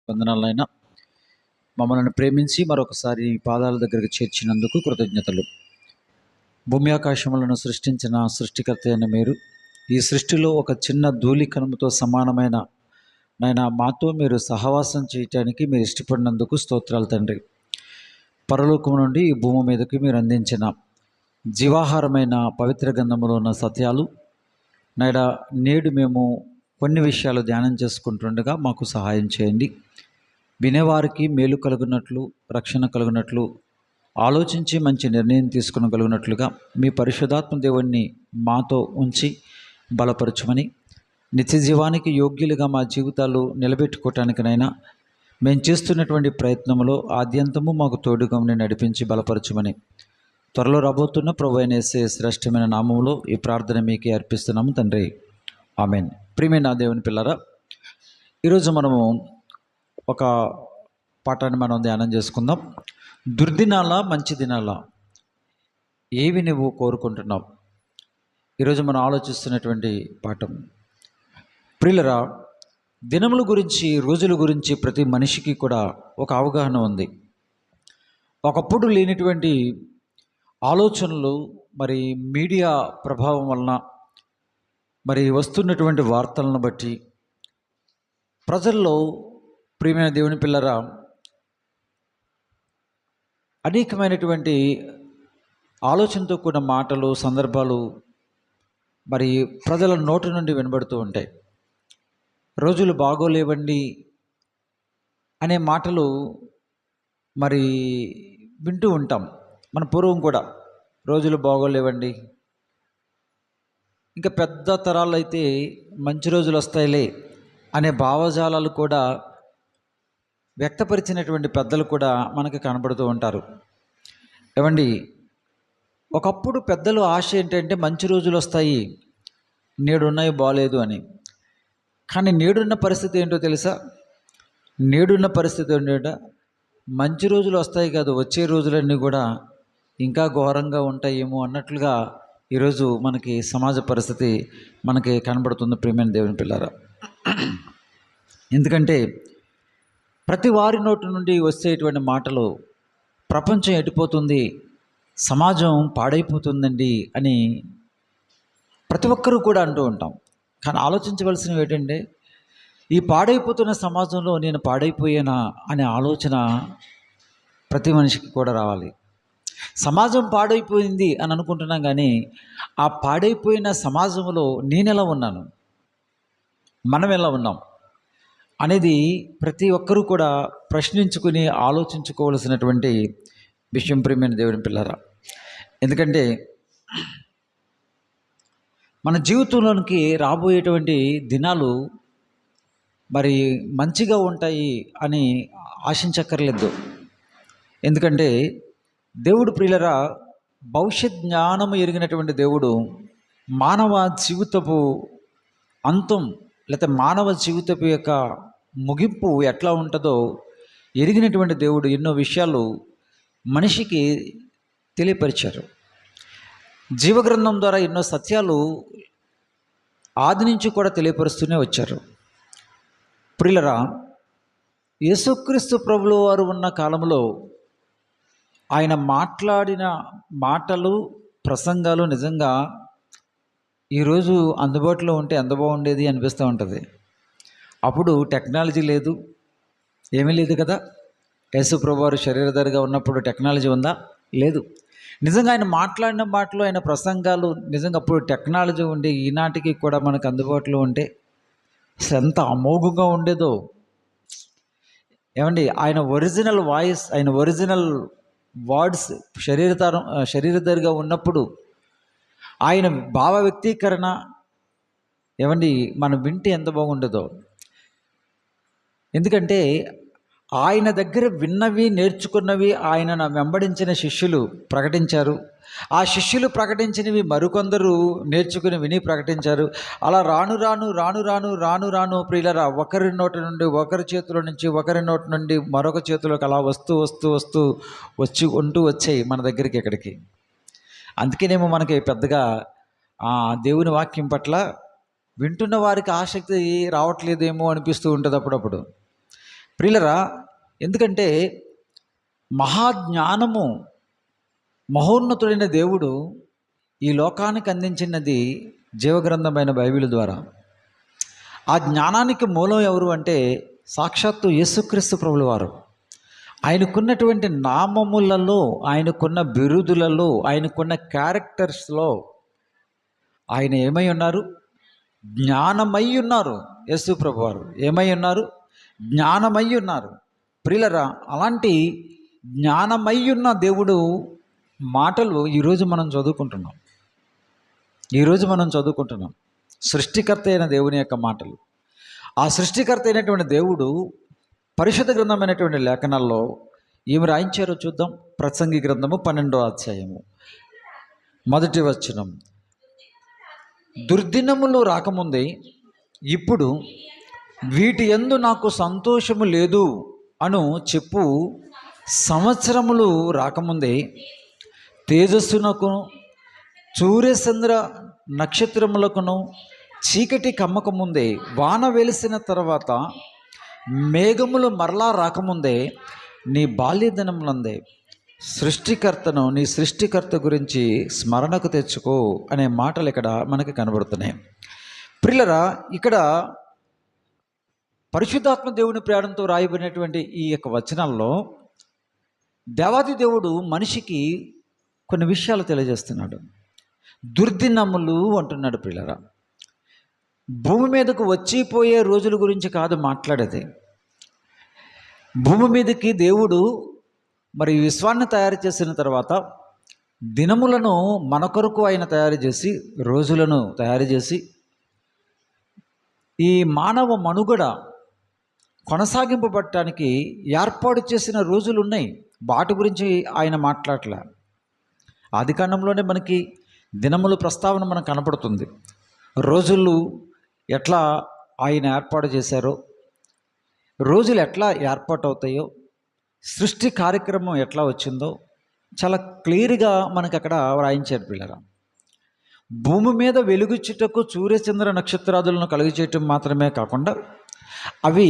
వందనాలైనా మమ్మల్ని ప్రేమించి మరొకసారి పాదాల దగ్గరికి చేర్చినందుకు కృతజ్ఞతలు. భూమి ఆకాశములను సృష్టించిన సృష్టికర్త అయిన మీరు ఈ సృష్టిలో ఒక చిన్న ధూళి కణముతో సమానమైన నాయన మాతో మీరు సహవాసం చేయటానికి మీరు ఇష్టపడినందుకు స్తోత్రాలు తండ్రి. పరలోకం నుండి ఈ భూమి మీదకి మీరు అందించిన జీవాహారమైన పవిత్ర గ్రంథములో ఉన్న సత్యాలు నేడు మేము కొన్ని విషయాలు ధ్యానం చేసుకుంటుండగా మాకు సహాయం చేయండి. వినేవారికి మేలు కలుగునట్లు, రక్షణ కలుగునట్లు, ఆలోచించి మంచి నిర్ణయం తీసుకునగలుగునట్లుగా మీ పరిశుద్ధాత్మ దేవుణ్ణి మాతో ఉంచి బలపరచమని, నిత్య జీవానికి యోగ్యులుగా మా జీవితాలు నిలబెట్టుకోవటానికనైనా మేము చేస్తున్నటువంటి ప్రయత్నంలో ఆద్యంతము మాకు తోడుగా నడిపించి బలపరచమని త్వరలో రాబోతున్న ప్రభువైన యేసయ్య శ్రేష్టమైన నామములో ఈ ప్రార్థన మీకే అర్పిస్తున్నాము తండ్రి, ఆమేన్. ప్రియమైన దేవుని పిల్లరా, ఈరోజు మనము ఒక పాఠాన్ని మనం ధ్యానం చేసుకుందాం. దుర్దినాలా మంచి దినాలా, ఏవి నువ్వు కోరుకుంటున్నావు? ఈరోజు మనం ఆలోచిస్తున్నటువంటి పాఠం. ప్రియులరా, దినముల గురించి, రోజుల గురించి ప్రతి మనిషికి కూడా ఒక అవగాహన ఉంది. ఒకప్పుడు లేనిటువంటి ఆలోచనలు మరి మీడియా ప్రభావం వలన, మరి వస్తున్నటువంటి వార్తలను బట్టి ప్రజల్లో, ప్రియమైన దేవుని పిల్లరా, అనేకమైనటువంటి ఆలోచనతో కూడిన మాటలు, సందర్భాలు మరి ప్రజల నోటి నుండి వినబడుతూ ఉంటాయి. రోజులు బాగోలేవండి అనే మాటలు మరి వింటూ ఉంటాం. మన పూర్వం కూడా రోజులు బాగోలేవండి, ఇంకా పెద్ద తరాలు అయితే మంచి రోజులు వస్తాయిలే అనే భావజాలాలు కూడా వ్యక్తపరిచినటువంటి పెద్దలు కూడా మనకు కనబడుతూ ఉంటారు. ఏమండి, ఒకప్పుడు పెద్దలు ఆశ ఏంటంటే మంచి రోజులు వస్తాయి, నేడున్నాయి బాగలేదు అని. కానీ నేడున్న పరిస్థితి ఏంటో తెలుసా? నేడున్న పరిస్థితి ఏంటంటే మంచి రోజులు వస్తాయి కాదు, వచ్చే రోజులన్నీ కూడా ఇంకా ఘోరంగా ఉంటాయేమో అన్నట్లుగా ఈరోజు మనకి సమాజ పరిస్థితి మనకి కనబడుతుంది. ప్రియమైన దేవుని పిల్లారా, ఎందుకంటే ప్రతి వారి నోటి నుండి వచ్చేటువంటి మాటలు ప్రపంచం ఎడిపోతుంది, సమాజం పాడైపోతుందండి అని ప్రతి ఒక్కరూ కూడా అంటూ ఉంటాం. కానీ ఆలోచించవలసినవి ఏంటంటే, ఈ పాడైపోతున్న సమాజంలో నేను పాడైపోయానా అనే ఆలోచన ప్రతి మనిషికి కూడా రావాలి. సమాజం పాడైపోయింది అని అనుకుంటున్నాం, కానీ ఆ పాడైపోయిన సమాజంలో నేను ఎలా ఉన్నాను, మనం ఎలా ఉన్నాం అనేది ప్రతి ఒక్కరూ కూడా ప్రశ్నించుకుని ఆలోచించుకోవలసినటువంటి విషయం. ప్రియమైన దేవుని పిల్లరా, ఎందుకంటే మన జీవితంలోనికి రాబోయేటువంటి దినాలు మరి మంచిగా ఉంటాయి అని ఆశించక్కర్లేదు. ఎందుకంటే దేవుడు, ప్రియులరా, భవిష్యత్ జ్ఞానము ఎరిగినటువంటి దేవుడు. మానవ జీవితపు అంతం లేకపోతే మానవ జీవితపు యొక్క ముగింపు ఎట్లా ఉంటుందో ఎరిగినటువంటి దేవుడు ఎన్నో విషయాలు మనిషికి తెలియపరిచారు. జీవగ్రంథం ద్వారా ఎన్నో సత్యాలు ఆది నుంచి కూడా తెలియపరుస్తూనే వచ్చారు. ప్రియులరా, యేసుక్రీస్తు ప్రభుల వారు ఉన్న కాలంలో ఆయన మాట్లాడిన మాటలు, ప్రసంగాలు నిజంగా ఈరోజు అందుబాటులో ఉంటే ఎంత బాగుండేది అనిపిస్తూ ఉంటుంది. అప్పుడు టెక్నాలజీ లేదు, ఏమీ లేదు కదా. యేసు ప్రభు వారు శరీరధారిగా ఉన్నప్పుడు టెక్నాలజీ ఉందా? లేదు. నిజంగా ఆయన మాట్లాడిన మాటలు, ఆయన ప్రసంగాలు నిజంగా అప్పుడు టెక్నాలజీ ఉండి ఈనాటికి కూడా మనకు అందుబాటులో ఉంటే ఎంత అమోఘంగా ఉండేదో. ఏమండి, ఆయన ఒరిజినల్ వాయిస్, ఆయన ఒరిజినల్ వర్డ్స్ శరీరధారిగా ఉన్నప్పుడు ఆయన భావ వ్యక్తీకరణ ఏమండి మనం వింటే ఎంత బాగుండదో. ఎందుకంటే ఆయన దగ్గర విన్నవి, నేర్చుకున్నవి ఆయన వెంబడించిన శిష్యులు ప్రకటించారు. ఆ శిష్యులు ప్రకటించినవి మరికొందరు నేర్చుకుని విని ప్రకటించారు. అలా రాను రాను రాను రాను రాను రాను ప్రియులరా, ఒకరి నోటి నుండి, ఒకరి చేతిలో నుంచి ఒకరి నోటి నుండి మరొక చేతిలోకి అలా వస్తూ వస్తూ వస్తూ వచ్చాయి మన దగ్గరికి, ఎక్కడికి. అందుకేనేమో మనకి పెద్దగా దేవుని వాక్యం పట్ల వింటున్న వారికి ఆసక్తి రావట్లేదేమో అనిపిస్తూ ఉంటుంది అప్పుడప్పుడు. ప్రియులరా, ఎందుకంటే మహాజ్ఞానము మహోన్నతుడైన దేవుడు ఈ లోకానికి అందించినది జీవగ్రంథమైన బైబిల్ ద్వారా. ఆ జ్ఞానానికి మూలం ఎవరు అంటే సాక్షాత్తు యేసుక్రీస్తు ప్రభుల వారు. ఆయనకున్నటువంటి నామములలో, ఆయనకున్న బిరుదులలో, ఆయనకున్న క్యారెక్టర్స్లో ఆయన ఏమై ఉన్నారు? జ్ఞానమై ఉన్నారు. యేసు ప్రభు వారు ఏమై ఉన్నారు? జ్ఞానమై ఉన్నారు. ప్రియులరా, అలాంటి జ్ఞానమై ఉన్న దేవుడు మాటలు ఈరోజు మనం చదువుకుంటున్నాం. సృష్టికర్త అయిన దేవుని యొక్క మాటలు. ఆ సృష్టికర్త అయినటువంటి దేవుడు పరిశుద్ధ గ్రంథమైనటువంటి లేఖనాల్లో ఏమి రాయించారో చూద్దాం. ప్రసంగి గ్రంథము 12వ అధ్యాయము 1వ వచనం. దుర్దినములు రాకముందే ఇప్పుడు వీటి యందు నాకు సంతోషము లేదు అను చెప్పు సంవత్సరములు రాకముందే తేజస్సునకు సూర్యచంద్ర నక్షత్రములకును చీకటి కమ్మకముందే వాన వెలిసిన తర్వాత మేఘములు మరలా రాకముందే నీ బాల్యదినములందే నీ సృష్టికర్త గురించి స్మరణకు తెచ్చుకో అనే మాటలు ఇక్కడ మనకి కనబడుతున్నాయి. ప్రియులరా, ఇక్కడ పరిశుద్ధాత్మ దేవుని ప్రేరణతో రాయబడినటువంటి ఈ యొక్క వచనాల్లో దేవాది దేవుడు మనిషికి కొన్ని విషయాలు తెలియజేస్తున్నాడు. దుర్దినములు అంటున్నాడు. ప్రియులరా, భూమి మీదకు వచ్చిపోయే రోజుల గురించి కాదు మాట్లాడేది. భూమి మీదకి దేవుడు మరి విశ్వాన్ని తయారు చేసిన తర్వాత దినములను మన కొరకు ఆయన తయారు చేసి, రోజులను తయారు చేసి, ఈ మానవ మనుగడ కొనసాగింపబడటానికి ఏర్పాటు చేసిన రోజులు ఉన్నాయి. వాటి గురించి ఆయన మాట్లాడలే. ఆదికాండంలోనే మనకి దినముల ప్రస్తావన మనకు కనపడుతుంది. రోజులు ఎట్లా ఆయన ఏర్పాటు చేశారో, రోజులు ఎట్లా ఏర్పాటు అవుతాయో, సృష్టి కార్యక్రమం ఎట్లా వచ్చిందో చాలా క్లియర్గా మనకు అక్కడ వ్రాయించారు. పిల్లరా, భూమి మీద వెలుగుచ్చుటకు సూర్యచంద్ర నక్షత్రాదులను కలుగు చేయటం మాత్రమే కాకుండా అవి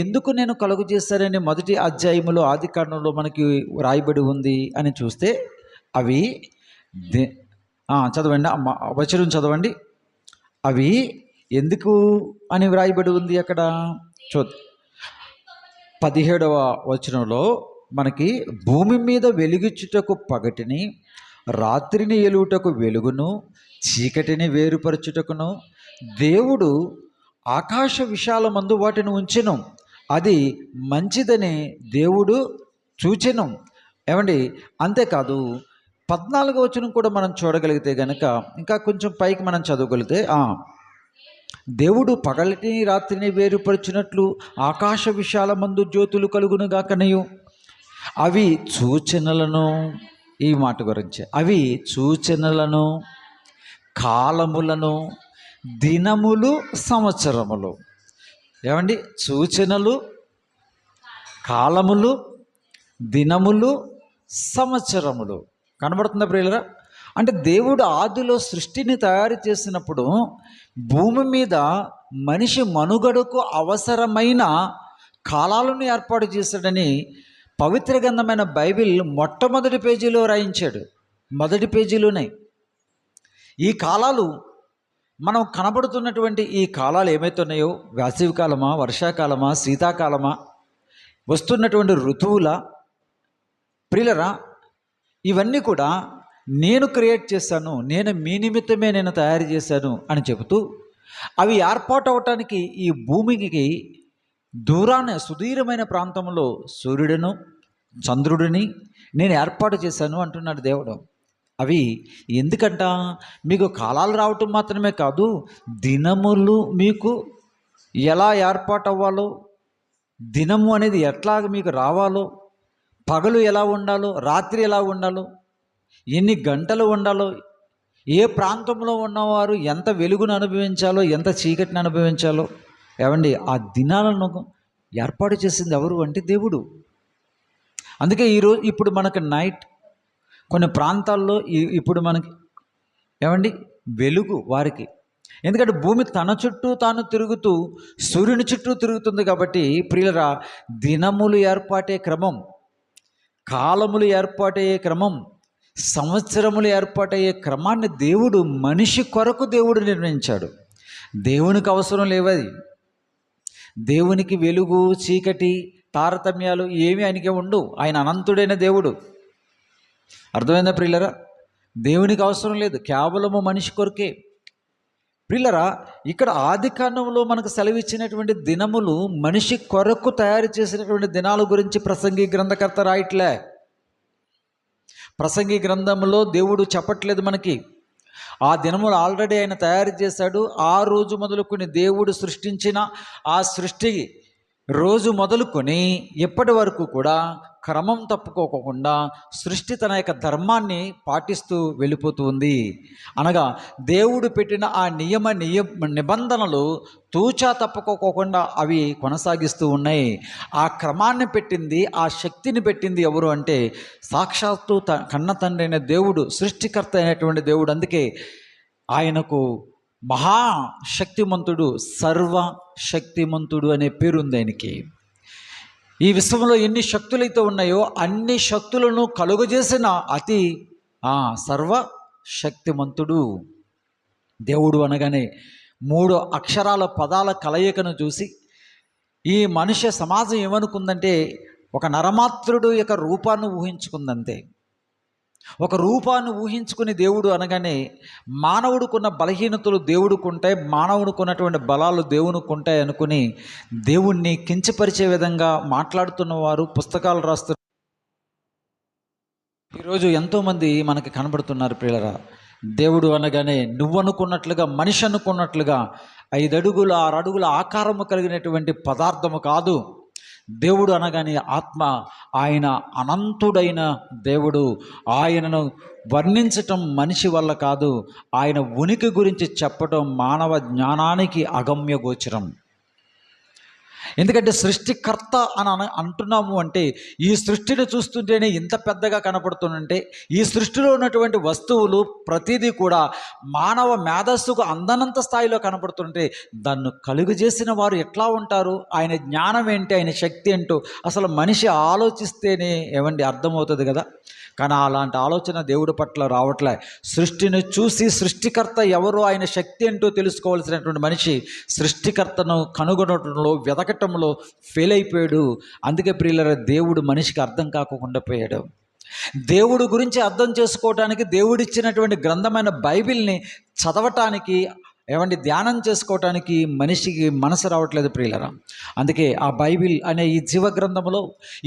ఎందుకు నేను కలుగు చేశానని మొదటి అధ్యాయములో ఆదికాండంలో మనకి రాయబడి ఉంది అని చూస్తే అవి చదవండి, వచనం చదవండి. అవి ఎందుకు అని వ్రాయబడి ఉంది అక్కడ 17వ వచనంలో మనకి భూమి మీద వెలుగుచ్చుటకు పగటిని, రాత్రిని ఎలుగుటకు వెలుగును, చీకటిని వేరుపరచుటకును దేవుడు ఆకాశ విశాలమందు వాటిని ఉంచెను, అది మంచిదని దేవుడు చూచెను. ఏమండి, అంతేకాదు 14వ వచనం కూడా మనం చూడగలిగితే గనక, ఇంకా కొంచెం పైకి మనం చదవగలిగితే, దేవుడు పగలిని రాత్రిని వేరుపరిచినట్లు ఆకాశ విశాలమందు జ్యోతులు కలుగునుగాకనయు అవి సూచనలను, ఈ మాట గురించి, అవి సూచనలను, కాలములను, దినములు, సంవత్సరములు. ఏమండి, సూచనలు, కాలములు, దినములు, సంవత్సరములు కనబడుతుందా ప్రియులరా? అంటే దేవుడు ఆదిలో సృష్టిని తయారు చేసినప్పుడు భూమి మీద మనిషి మనుగడకు అవసరమైన కాలాలను ఏర్పాటు చేశాడని పవిత్ర గ్రంథమైన బైబిల్ మొట్టమొదటి పేజీలో రాయించాడు. మొదటి పేజీలోనే ఈ కాలాలు, మనం కనబడుతున్నటువంటి ఈ కాలాలు ఏమైతున్నాయో, వేసవి కాలమా, వర్షాకాలమా, శీతాకాలమా, వస్తున్నటువంటి ఋతువుల, ప్రియులరా, ఇవన్నీ కూడా నేను క్రియేట్ చేశాను, నేను మీ నిమిత్తమే నేను తయారు చేశాను అని చెబుతూ అవి ఏర్పాటు అవటానికి ఈ భూమికి దూరాన సుదీర్ఘమైన ప్రాంతంలో సూర్యుడును చంద్రుడిని నేను ఏర్పాటు చేశాను అంటున్నాడు దేవుడు. అవి ఎందుకంట, మీకు కాలాలు రావటం మాత్రమే కాదు, దినములు మీకు ఎలా ఏర్పాటు అవ్వాలో, దినము అనేది ఎట్లా మీకు రావాలో, పగలు ఎలా ఉండాలో, రాత్రి ఎలా ఉండాలో, ఎన్ని గంటలు ఉండాలో, ఏ ప్రాంతంలో ఉన్నవారు ఎంత వెలుగును అనుభవించాలో, ఎంత చీకటిని అనుభవించాలో, ఏమండి ఆ దినాలను ఏర్పాటు చేసింది ఎవరు అంటే దేవుడు. అందుకే ఇప్పుడు మనకు నైట్, కొన్ని ప్రాంతాల్లో ఇప్పుడు మనకి ఏమండి వెలుగు వారికి, ఎందుకంటే భూమి తన చుట్టూ తాను తిరుగుతూ సూర్యుని చుట్టూ తిరుగుతుంది కాబట్టి ప్రియులరా, దినములు ఏర్పాటే క్రమం, కాలములు ఏర్పాటయ్యే క్రమం, సంవత్సరములు ఏర్పాటయ్యే క్రమాన్ని దేవుడు మనిషి కొరకు దేవుడు నిర్ణయించాడు. దేవునికి అవసరం లేవది. దేవునికి వెలుగు చీకటి తారతమ్యాలు ఏమీ ఆయనకే ఉండవు. ఆయన అనంతుడైన దేవుడు. అర్థమైందా ప్రియులరా? దేవునికి అవసరం లేదు, కేవలము మనిషి కొరకే. ప్రియులరా, ఇక్కడ ఆది కాండంలో మనకు సెలవిచ్చినటువంటి దినములు మనిషి కొరకు తయారు చేసినటువంటి దినాల గురించి ప్రసంగి గ్రంథకర్త రాయట్లే. ప్రసంగి గ్రంథంలో దేవుడు చెప్పట్లేదు మనకి. ఆ దినములు ఆల్రెడీ ఆయన తయారు చేశాడు. ఆ రోజు మొదలుకొని దేవుడు సృష్టించిన ఆ సృష్టి రోజు మొదలుకొని ఎప్పటి వరకు కూడా క్రమం తప్పుకోకుండా సృష్టి తన యొక్క ధర్మాన్ని పాటిస్తూ వెళ్ళిపోతూ ఉంది. అనగా దేవుడు పెట్టిన ఆ నిబంధనలు తూచా తప్పుకోకుండా అవి కొనసాగిస్తూ ఉన్నాయి. ఆ క్రమాన్ని పెట్టింది, ఆ శక్తిని పెట్టింది ఎవరు అంటే సాక్షాత్తు కన్న తండ్రి అయిన దేవుడు, సృష్టికర్త అయినటువంటి దేవుడు. అందుకే ఆయనకు మహాశక్తిమంతుడు, సర్వశక్తిమంతుడు అనే పేరుంది ఆయనకి. ఈ విశ్వంలో ఎన్ని శక్తులైతే ఉన్నాయో అన్ని శక్తులను కలుగజేసిన అతి సర్వశక్తిమంతుడు దేవుడు. అనగానే 3 అక్షరాల పదాల కలయికను చూసి ఈ మనుష్య సమాజం ఏమనుకుందంటే ఒక నరమాత్రుడు యొక్క రూపాన్ని ఊహించుకుందంతే. ఒక రూపాన్ని ఊహించుకుని దేవుడు అనగానే మానవుడికున్న బలహీనతలు దేవుడికుంటాయి, మానవుడికున్నటువంటి బలాలు దేవునికుంటాయి అనుకుని దేవుణ్ణి కించపరిచే విధంగా మాట్లాడుతున్న వారు పుస్తకాలు రాస్తున్నారు. ఈరోజు ఎంతోమంది మనకి కనబడుతున్నారు ప్రియులరా. దేవుడు అనగానే నువ్వు అనుకున్నట్లుగా, మనిషి అనుకున్నట్లుగా 5 అడుగుల 6 అడుగుల ఆకారము కలిగినటువంటి పదార్థము కాదు. దేవుడు అనగానే ఆత్మ. ఆయన అనంతుడైన దేవుడు. ఆయనను వర్ణించటం మనిషి వల్ల కాదు. ఆయన ఉనికి గురించి చెప్పటం మానవ జ్ఞానానికి అగమ్య గోచరం. ఎందుకంటే సృష్టికర్త అని అంటున్నాము అంటే ఈ సృష్టిని చూస్తుంటేనే ఇంత పెద్దగా కనపడుతుందంటే ఈ సృష్టిలో ఉన్నటువంటి వస్తువులు ప్రతిదీ కూడా మానవ మేధస్సుకు అందనంత స్థాయిలో కనపడుతుంటే దాన్ని కలుగు చేసిన వారు ఎట్లా ఉంటారు? ఆయన జ్ఞానం ఏంటి, ఆయన శక్తి ఏంటో అసలు మనిషి ఆలోచిస్తేనే అర్థమవుతుంది కదా. కానీ అలాంటి ఆలోచన దేవుడి పట్ల రావట్లే. సృష్టిని చూసి సృష్టికర్త ఎవరో, ఆయన శక్తి ఏంటో తెలుసుకోవాల్సినటువంటి మనిషి సృష్టికర్తను కనుగొనడంలో, వెతకటంలో ఫెయిల్ అయిపోయాడు. అందుకే ప్రియులరా, దేవుడు మనిషికి అర్థం కాకుండా పోయాడు. దేవుడు గురించి అర్థం చేసుకోవటానికి దేవుడిచ్చినటువంటి గ్రంథమైన బైబిల్ని చదవటానికి ధ్యానం చేసుకోవటానికి మనిషికి మనసు రావట్లేదు ప్రియులరా. అందుకే ఆ బైబిల్ అనే ఈ జీవ గ్రంథంలో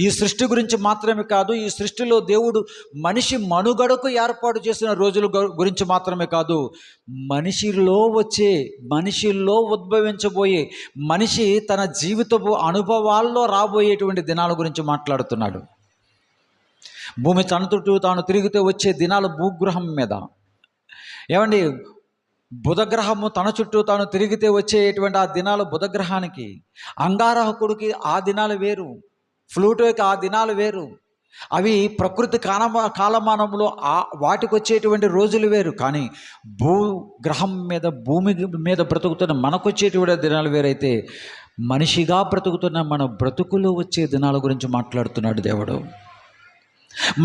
ఈ సృష్టి గురించి మాత్రమే కాదు, ఈ సృష్టిలో దేవుడు మనిషి మనుగడకు ఏర్పాటు చేసిన రోజుల గురించి మాత్రమే కాదు, మనిషిలో ఉద్భవించబోయే, మనిషి తన జీవితపు అనుభవాల్లో రాబోయేటువంటి దినాల గురించి మాట్లాడుతున్నాడు. భూమి తన చుట్టూ తాను తిరిగితే వచ్చే దినాలు భూగ్రహం మీద. బుధగ్రహము తన చుట్టూ తాను తిరిగితే వచ్చేటువంటి ఆ దినాలు బుధగ్రహానికి, అంగారకుడికి ఆ దినాలు వేరు, ఫ్లూటోకి ఆ దినాలు వేరు. అవి ప్రకృతి కాలమానంలో వాటికి వచ్చేటువంటి రోజులు వేరు. కానీ భూగ్రహం మీద, భూమి మీద బ్రతుకుతున్న మనకు వచ్చేటువంటి దినాలు వేరైతే మనిషిగా బ్రతుకుతున్న మన బ్రతుకులో వచ్చే దినాల గురించి మాట్లాడుతున్నాడు దేవుడు.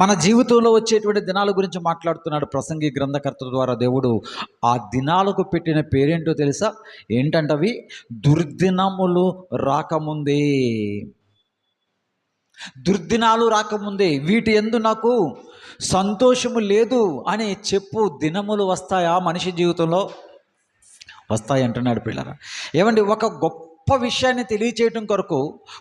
మన జీవితంలో వచ్చేటువంటి దినాల గురించి మాట్లాడుతున్నాడు ప్రసంగి గ్రంథకర్త ద్వారా దేవుడు. ఆ దినాలకు పెట్టిన పేరేంటో తెలుసా? ఏంటంటవి? దుర్దినములు రాకముందే. దుర్దినాలు రాకముందే వీటి యందు నాకు సంతోషము లేదు అని చెప్పు దినములు వస్తాయా? మనిషి జీవితంలో వస్తాయి అంటున్నాడు పిల్లరా. ఒక గొప్ప విషయాన్ని తెలియచేయడం కొరకు,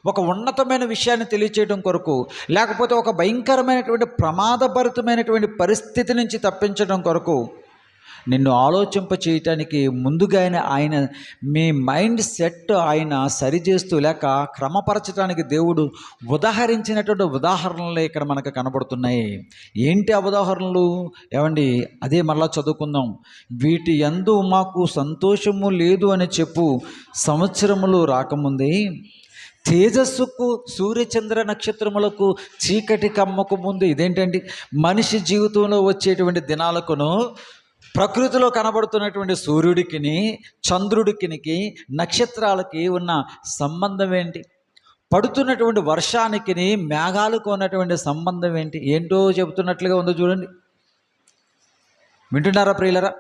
ఒక ఉన్నతమైన విషయాన్ని తెలియచేయడం కొరకు, లేకపోతే ఒక భయంకరమైనటువంటి ప్రమాదభరితమైనటువంటి పరిస్థితి నుంచి తప్పించడం కొరకు నిన్ను ఆలోచింప చేయటానికి ముందుగానే ఆయన మీ మైండ్ సెట్ ఆయన సరిచేస్తూ లేక క్రమపరచడానికి దేవుడు ఉదాహరించినటువంటి ఉదాహరణలే ఇక్కడ మనకు కనబడుతున్నాయి. ఏంటి ఆ ఉదాహరణలు? అదే మళ్ళా చదువుకుందాం. వీటి యందు మాకు సంతోషము లేదు అని చెప్పు సంవత్సరములు రాకముందే, తేజస్సుకు సూర్యచంద్ర నక్షత్రములకు చీకటి కమ్మకు ముందు. ఇదేంటండి? మనిషి జీవితంలో వచ్చేటువంటి దినాలకును ప్రకృతిలో కనబడుతున్నటువంటి సూర్యుడికిని, చంద్రుడికినికి, నక్షత్రాలకి ఉన్న సంబంధం ఏంటి? పడుతున్నటువంటి వర్షానికిని, మేఘాలకు ఉన్నటువంటి సంబంధం ఏంటి? ఏంటో చెబుతున్నట్లుగా ఉందో చూడండి. వింటున్నారా ప్రియులరా?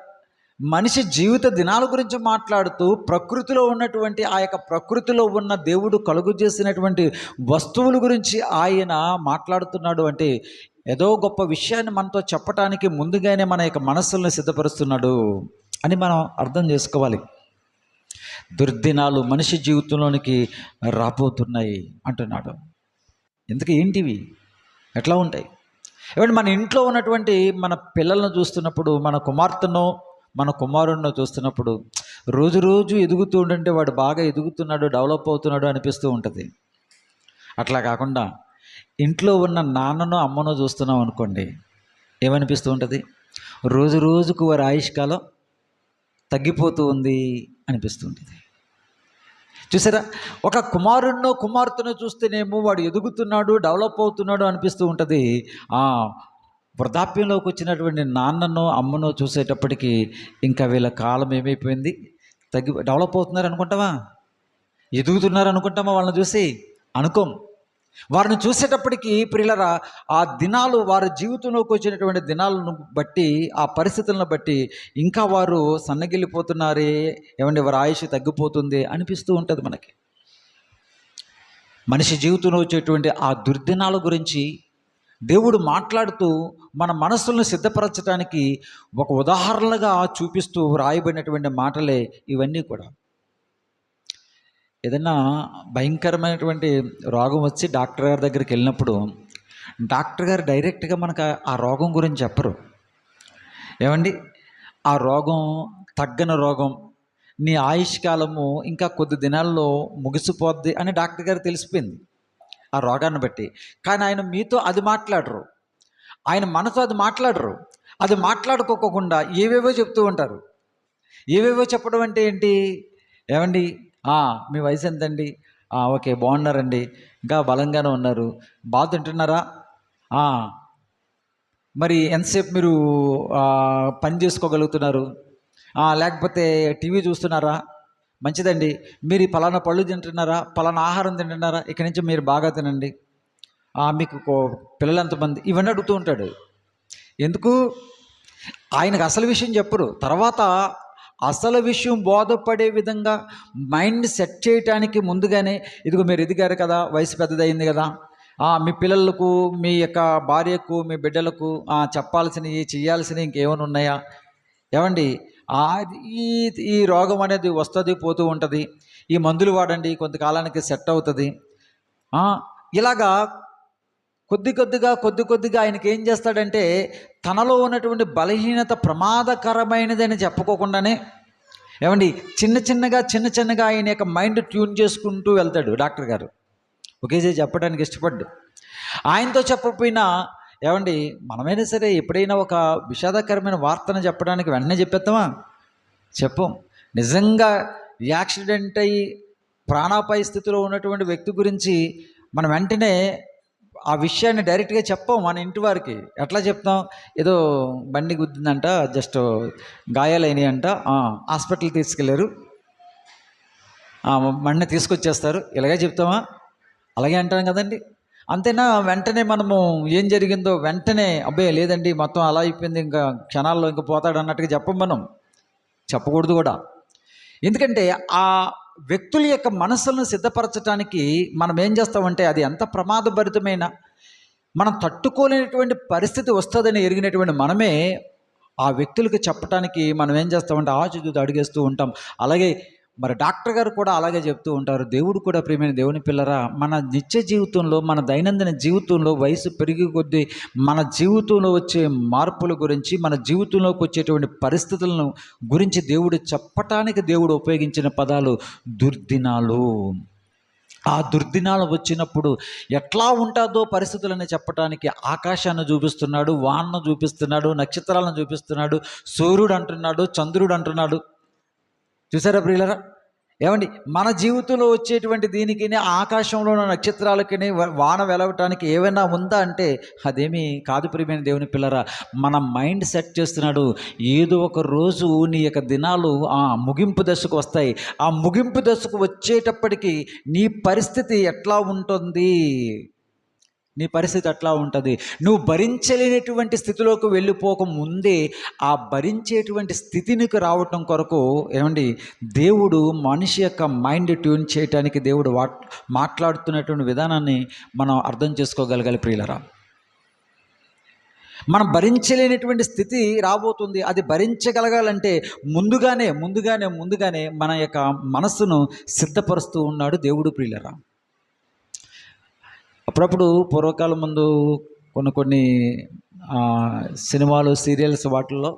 మనిషి జీవిత దినాల గురించి మాట్లాడుతూ ప్రకృతిలో ఉన్నటువంటి ఆ యొక్క ప్రకృతిలో ఉన్న దేవుడు కలుగు చేసినటువంటి వస్తువుల గురించి ఆయన మాట్లాడుతున్నాడు అంటే ఏదో గొప్ప విషయాన్ని మనతో చెప్పటానికి ముందుగానే మన యొక్క మనస్సులను సిద్ధపరుస్తున్నాడు అని మనం అర్థం చేసుకోవాలి. దుర్దినాలు మనిషి జీవితంలోనికి రాబోతున్నాయి అంటున్నాడు. ఎందుకు ఏంటివి? ఎట్లా ఉంటాయి? ఏమంటే మన ఇంట్లో ఉన్నటువంటి మన పిల్లలను చూస్తున్నప్పుడు, మన కుమార్తెను మన కుమారుడిని చూస్తున్నప్పుడు రోజు రోజు ఎదుగుతూ ఉండంటే వాడు బాగా ఎదుగుతున్నాడు, డెవలప్ అవుతున్నాడు అనిపిస్తూ ఉంటుంది. అట్లా కాకుండా ఇంట్లో ఉన్న నాన్నను అమ్మను చూస్తున్నాం అనుకోండి, ఏమనిపిస్తూ ఉంటుంది? రోజు రోజుకు వారి ఆయుష్కాలం తగ్గిపోతూ ఉంది అనిపిస్తూ ఉంటుంది. చూసారా? ఒక కుమారుడినో కుమార్తెను చూస్తేనేమో వాడు ఎదుగుతున్నాడు, డెవలప్ అవుతున్నాడు అనిపిస్తూ ఉంటుంది. వృద్ధాప్యంలోకి వచ్చినటువంటి నాన్ననో అమ్మనో చూసేటప్పటికి ఇంకా వీళ్ళ కాలం ఏమైపోయింది? డెవలప్ అవుతున్నారు అనుకుంటావా? ఎదుగుతున్నారు అనుకుంటామా? వాళ్ళని చూసి అనుకోం. వారిని చూసేటప్పటికి ప్రియులరా, ఆ దినాలు వారి జీవితంలోకి వచ్చినటువంటి దినాలను బట్టి, ఆ పరిస్థితులను బట్టి ఇంకా వారు సన్నగిల్లిపోతున్నారే, ఏమంటే వారి ఆయుష్ తగ్గిపోతుంది అనిపిస్తూ ఉంటుంది మనకి. మనిషి జీవితంలో వచ్చేటువంటి ఆ దుర్దినాల గురించి దేవుడు మాట్లాడుతూ మన మనస్సులను సిద్ధపరచడానికి ఒక ఉదాహరణగా చూపిస్తూ రాయబడినటువంటి మాటలే ఇవన్నీ కూడా. ఏదైనా భయంకరమైనటువంటి రోగం వచ్చి డాక్టర్ గారి దగ్గరికి వెళ్ళినప్పుడు డాక్టర్ గారు డైరెక్ట్గా మనకు ఆ రోగం గురించి చెప్పరు. ఏమండి, ఆ రోగం తగ్గని రోగం, నీ ఆయుష్కాలము ఇంకా కొద్ది దినాల్లో ముగిసిపోద్ది అని డాక్టర్ గారు తెలిసిపోయింది ఆ రోగాన్ని బట్టి. కానీ ఆయన మీతో అది మాట్లాడరు, ఆయన మనతో అది మాట్లాడరు. అది మాట్లాడుకోకుండా ఏవేవో చెప్తూ ఉంటారు. ఏవేవో చెప్పడం అంటే ఏంటి? ఏమండి, మీ వయసు ఎంతండి? ఓకే, బాగున్నారండి, ఇంకా బలంగానే ఉన్నారు, బాగా తింటున్నారా, మరి ఎంతసేపు మీరు పని చేసుకోగలుగుతున్నారు, లేకపోతే టీవీ చూస్తున్నారా, మంచిదండి, మీరు పలానా పళ్ళు తింటున్నారా, పలానా ఆహారం తింటున్నారా, ఇక్కడి నుంచి మీరు బాగా తినండి, మీకు పిల్లలు ఎంతమంది, ఇవన్నీ అడుగుతూ ఉంటాడు. ఎందుకు? ఆయనకు అసలు విషయం చెప్పరు. తర్వాత అసలు విషయం బోధపడే విధంగా మైండ్ సెట్ చేయటానికి ముందుగానే, ఇదిగో మీరు ఎదిగారు కదా, వయసు పెద్దదయింది కదా, మీ పిల్లలకు, మీ యొక్క భార్యకు, మీ బిడ్డలకు చెప్పాల్సినవి, చేయాల్సినవి ఇంకేమైనా ఉన్నాయా? ఏమండి, ఈ ఈ రోగం అనేది వస్తుంది, పోతూ ఉంటుంది, ఈ మందులు వాడండి, కొంతకాలానికి సెట్ అవుతుంది. ఇలాగా కొద్ది కొద్దిగా ఆయనకి ఏం చేస్తాడంటే, తనలో ఉన్నటువంటి బలహీనత ప్రమాదకరమైనదని చెప్పుకోకుండానే, ఏమండి, చిన్న చిన్నగా ఆయన యొక్క మైండ్ ట్యూన్ చేసుకుంటూ వెళ్తాడు డాక్టర్ గారు. ఒకేసారి చెప్పడానికి ఇష్టపడ్డు. ఆయనతో చెప్పకపోయినా, ఏమండి, మనమైనా సరే ఎప్పుడైనా ఒక విషాదకరమైన వార్తను చెప్పడానికి వెంటనే చెప్పేస్తామా? చెప్పం. నిజంగా యాక్సిడెంట్ అయ్యి ప్రాణాపాయ స్థితిలో ఉన్నటువంటి వ్యక్తి గురించి మనం వెంటనే ఆ విషయాన్ని డైరెక్ట్గా చెప్పాం మన ఇంటి వారికి. ఎట్లా చెప్తాం? ఏదో బండి గుద్దిందంట, జస్ట్ గాయాలైనవి అంట, హాస్పిటల్కి తీసుకెళ్ళారు, బండిని తీసుకొచ్చేస్తారు, ఇలాగే చెప్తామా? అలాగే అంటాం కదండి. అంతేనా? వెంటనే మనము ఏం జరిగిందో వెంటనే, అబ్బాయి లేదండి మొత్తం అలా అయిపోయింది, ఇంకా క్షణాల్లో ఇంకా పోతాడు అన్నట్టుగా చెప్పం. మనం చెప్పకూడదు కూడా. ఎందుకంటే ఆ వ్యక్తుల యొక్క మనసులను సిద్ధపరచడానికి మనం ఏం చేస్తామంటే, అది ఎంత ప్రమాదభరితమైన, మనం తట్టుకోలేనటువంటి పరిస్థితి వస్తుందని ఎరిగినటువంటి మనమే ఆ వ్యక్తులకు చెప్పడానికి మనం ఏం చేస్తామంటే ఆచితూచి అడిగేస్తూ ఉంటాం. అలాగే మరి డాక్టర్ గారు కూడా అలాగే చెప్తూ ఉంటారు. దేవుడు కూడా, ప్రియమైన దేవుని పిల్లరా, మన నిత్య జీవితంలో, మన దైనందిన జీవితంలో వయసు పెరిగే కొద్దీ మన జీవితంలో వచ్చే మార్పుల గురించి, మన జీవితంలోకి వచ్చేటువంటి పరిస్థితులను గురించి దేవుడు చెప్పటానికి దేవుడు ఉపయోగించిన పదాలు దుర్దినాలు. ఆ దుర్దినాలు వచ్చినప్పుడు ఎట్లా ఉంటుందో పరిస్థితులని చెప్పటానికి ఆకాశాన్ని చూపిస్తున్నాడు, వానను చూపిస్తున్నాడు, నక్షత్రాలను చూపిస్తున్నాడు, సూర్యుడు అంటున్నాడు, చంద్రుడు అంటున్నాడు. చూసారా ప్రియులరా? ఏమండి, మన జీవితంలో వచ్చేటువంటి దీనికి ఆకాశంలో ఉన్న నక్షత్రాలకి వాన వెలవటానికి ఏమైనా ఉందా అంటే అదేమీ కాదు. ప్రియమైన దేవుని పిల్లరా, మన మైండ్ సెట్ చేస్తున్నాడు. ఏదో ఒక రోజు నీ యొక్క దినాలు ఆ ముగింపు దశకు వస్తాయి. ఆ ముగింపు దశకు వచ్చేటప్పటికి నీ పరిస్థితి ఎట్లా ఉంటుంది? నీ పరిస్థితి అట్లా ఉంటుంది. నువ్వు భరించలేనటువంటి స్థితిలోకి వెళ్ళిపోక ముందే ఆ భరించేటువంటి స్థితినికి రావటం కొరకు ఏమండి, దేవుడు మనిషి యొక్క మైండ్ ట్యూన్ చేయటానికి దేవుడు మాట్లాడుతున్నటువంటి విధానాన్ని మనం అర్థం చేసుకోగలగాలి ప్రియులరా. మనం భరించలేనటువంటి స్థితి రాబోతుంది. అది భరించగలగాలంటే ముందుగానే మన యొక్క మనస్సును సిద్ధపరుస్తూ ఉన్నాడు దేవుడు ప్రియులరా. అప్పుడప్పుడు పూర్వకాలం ముందు కొన్ని సినిమాలు, సీరియల్స్ వాటిల్లో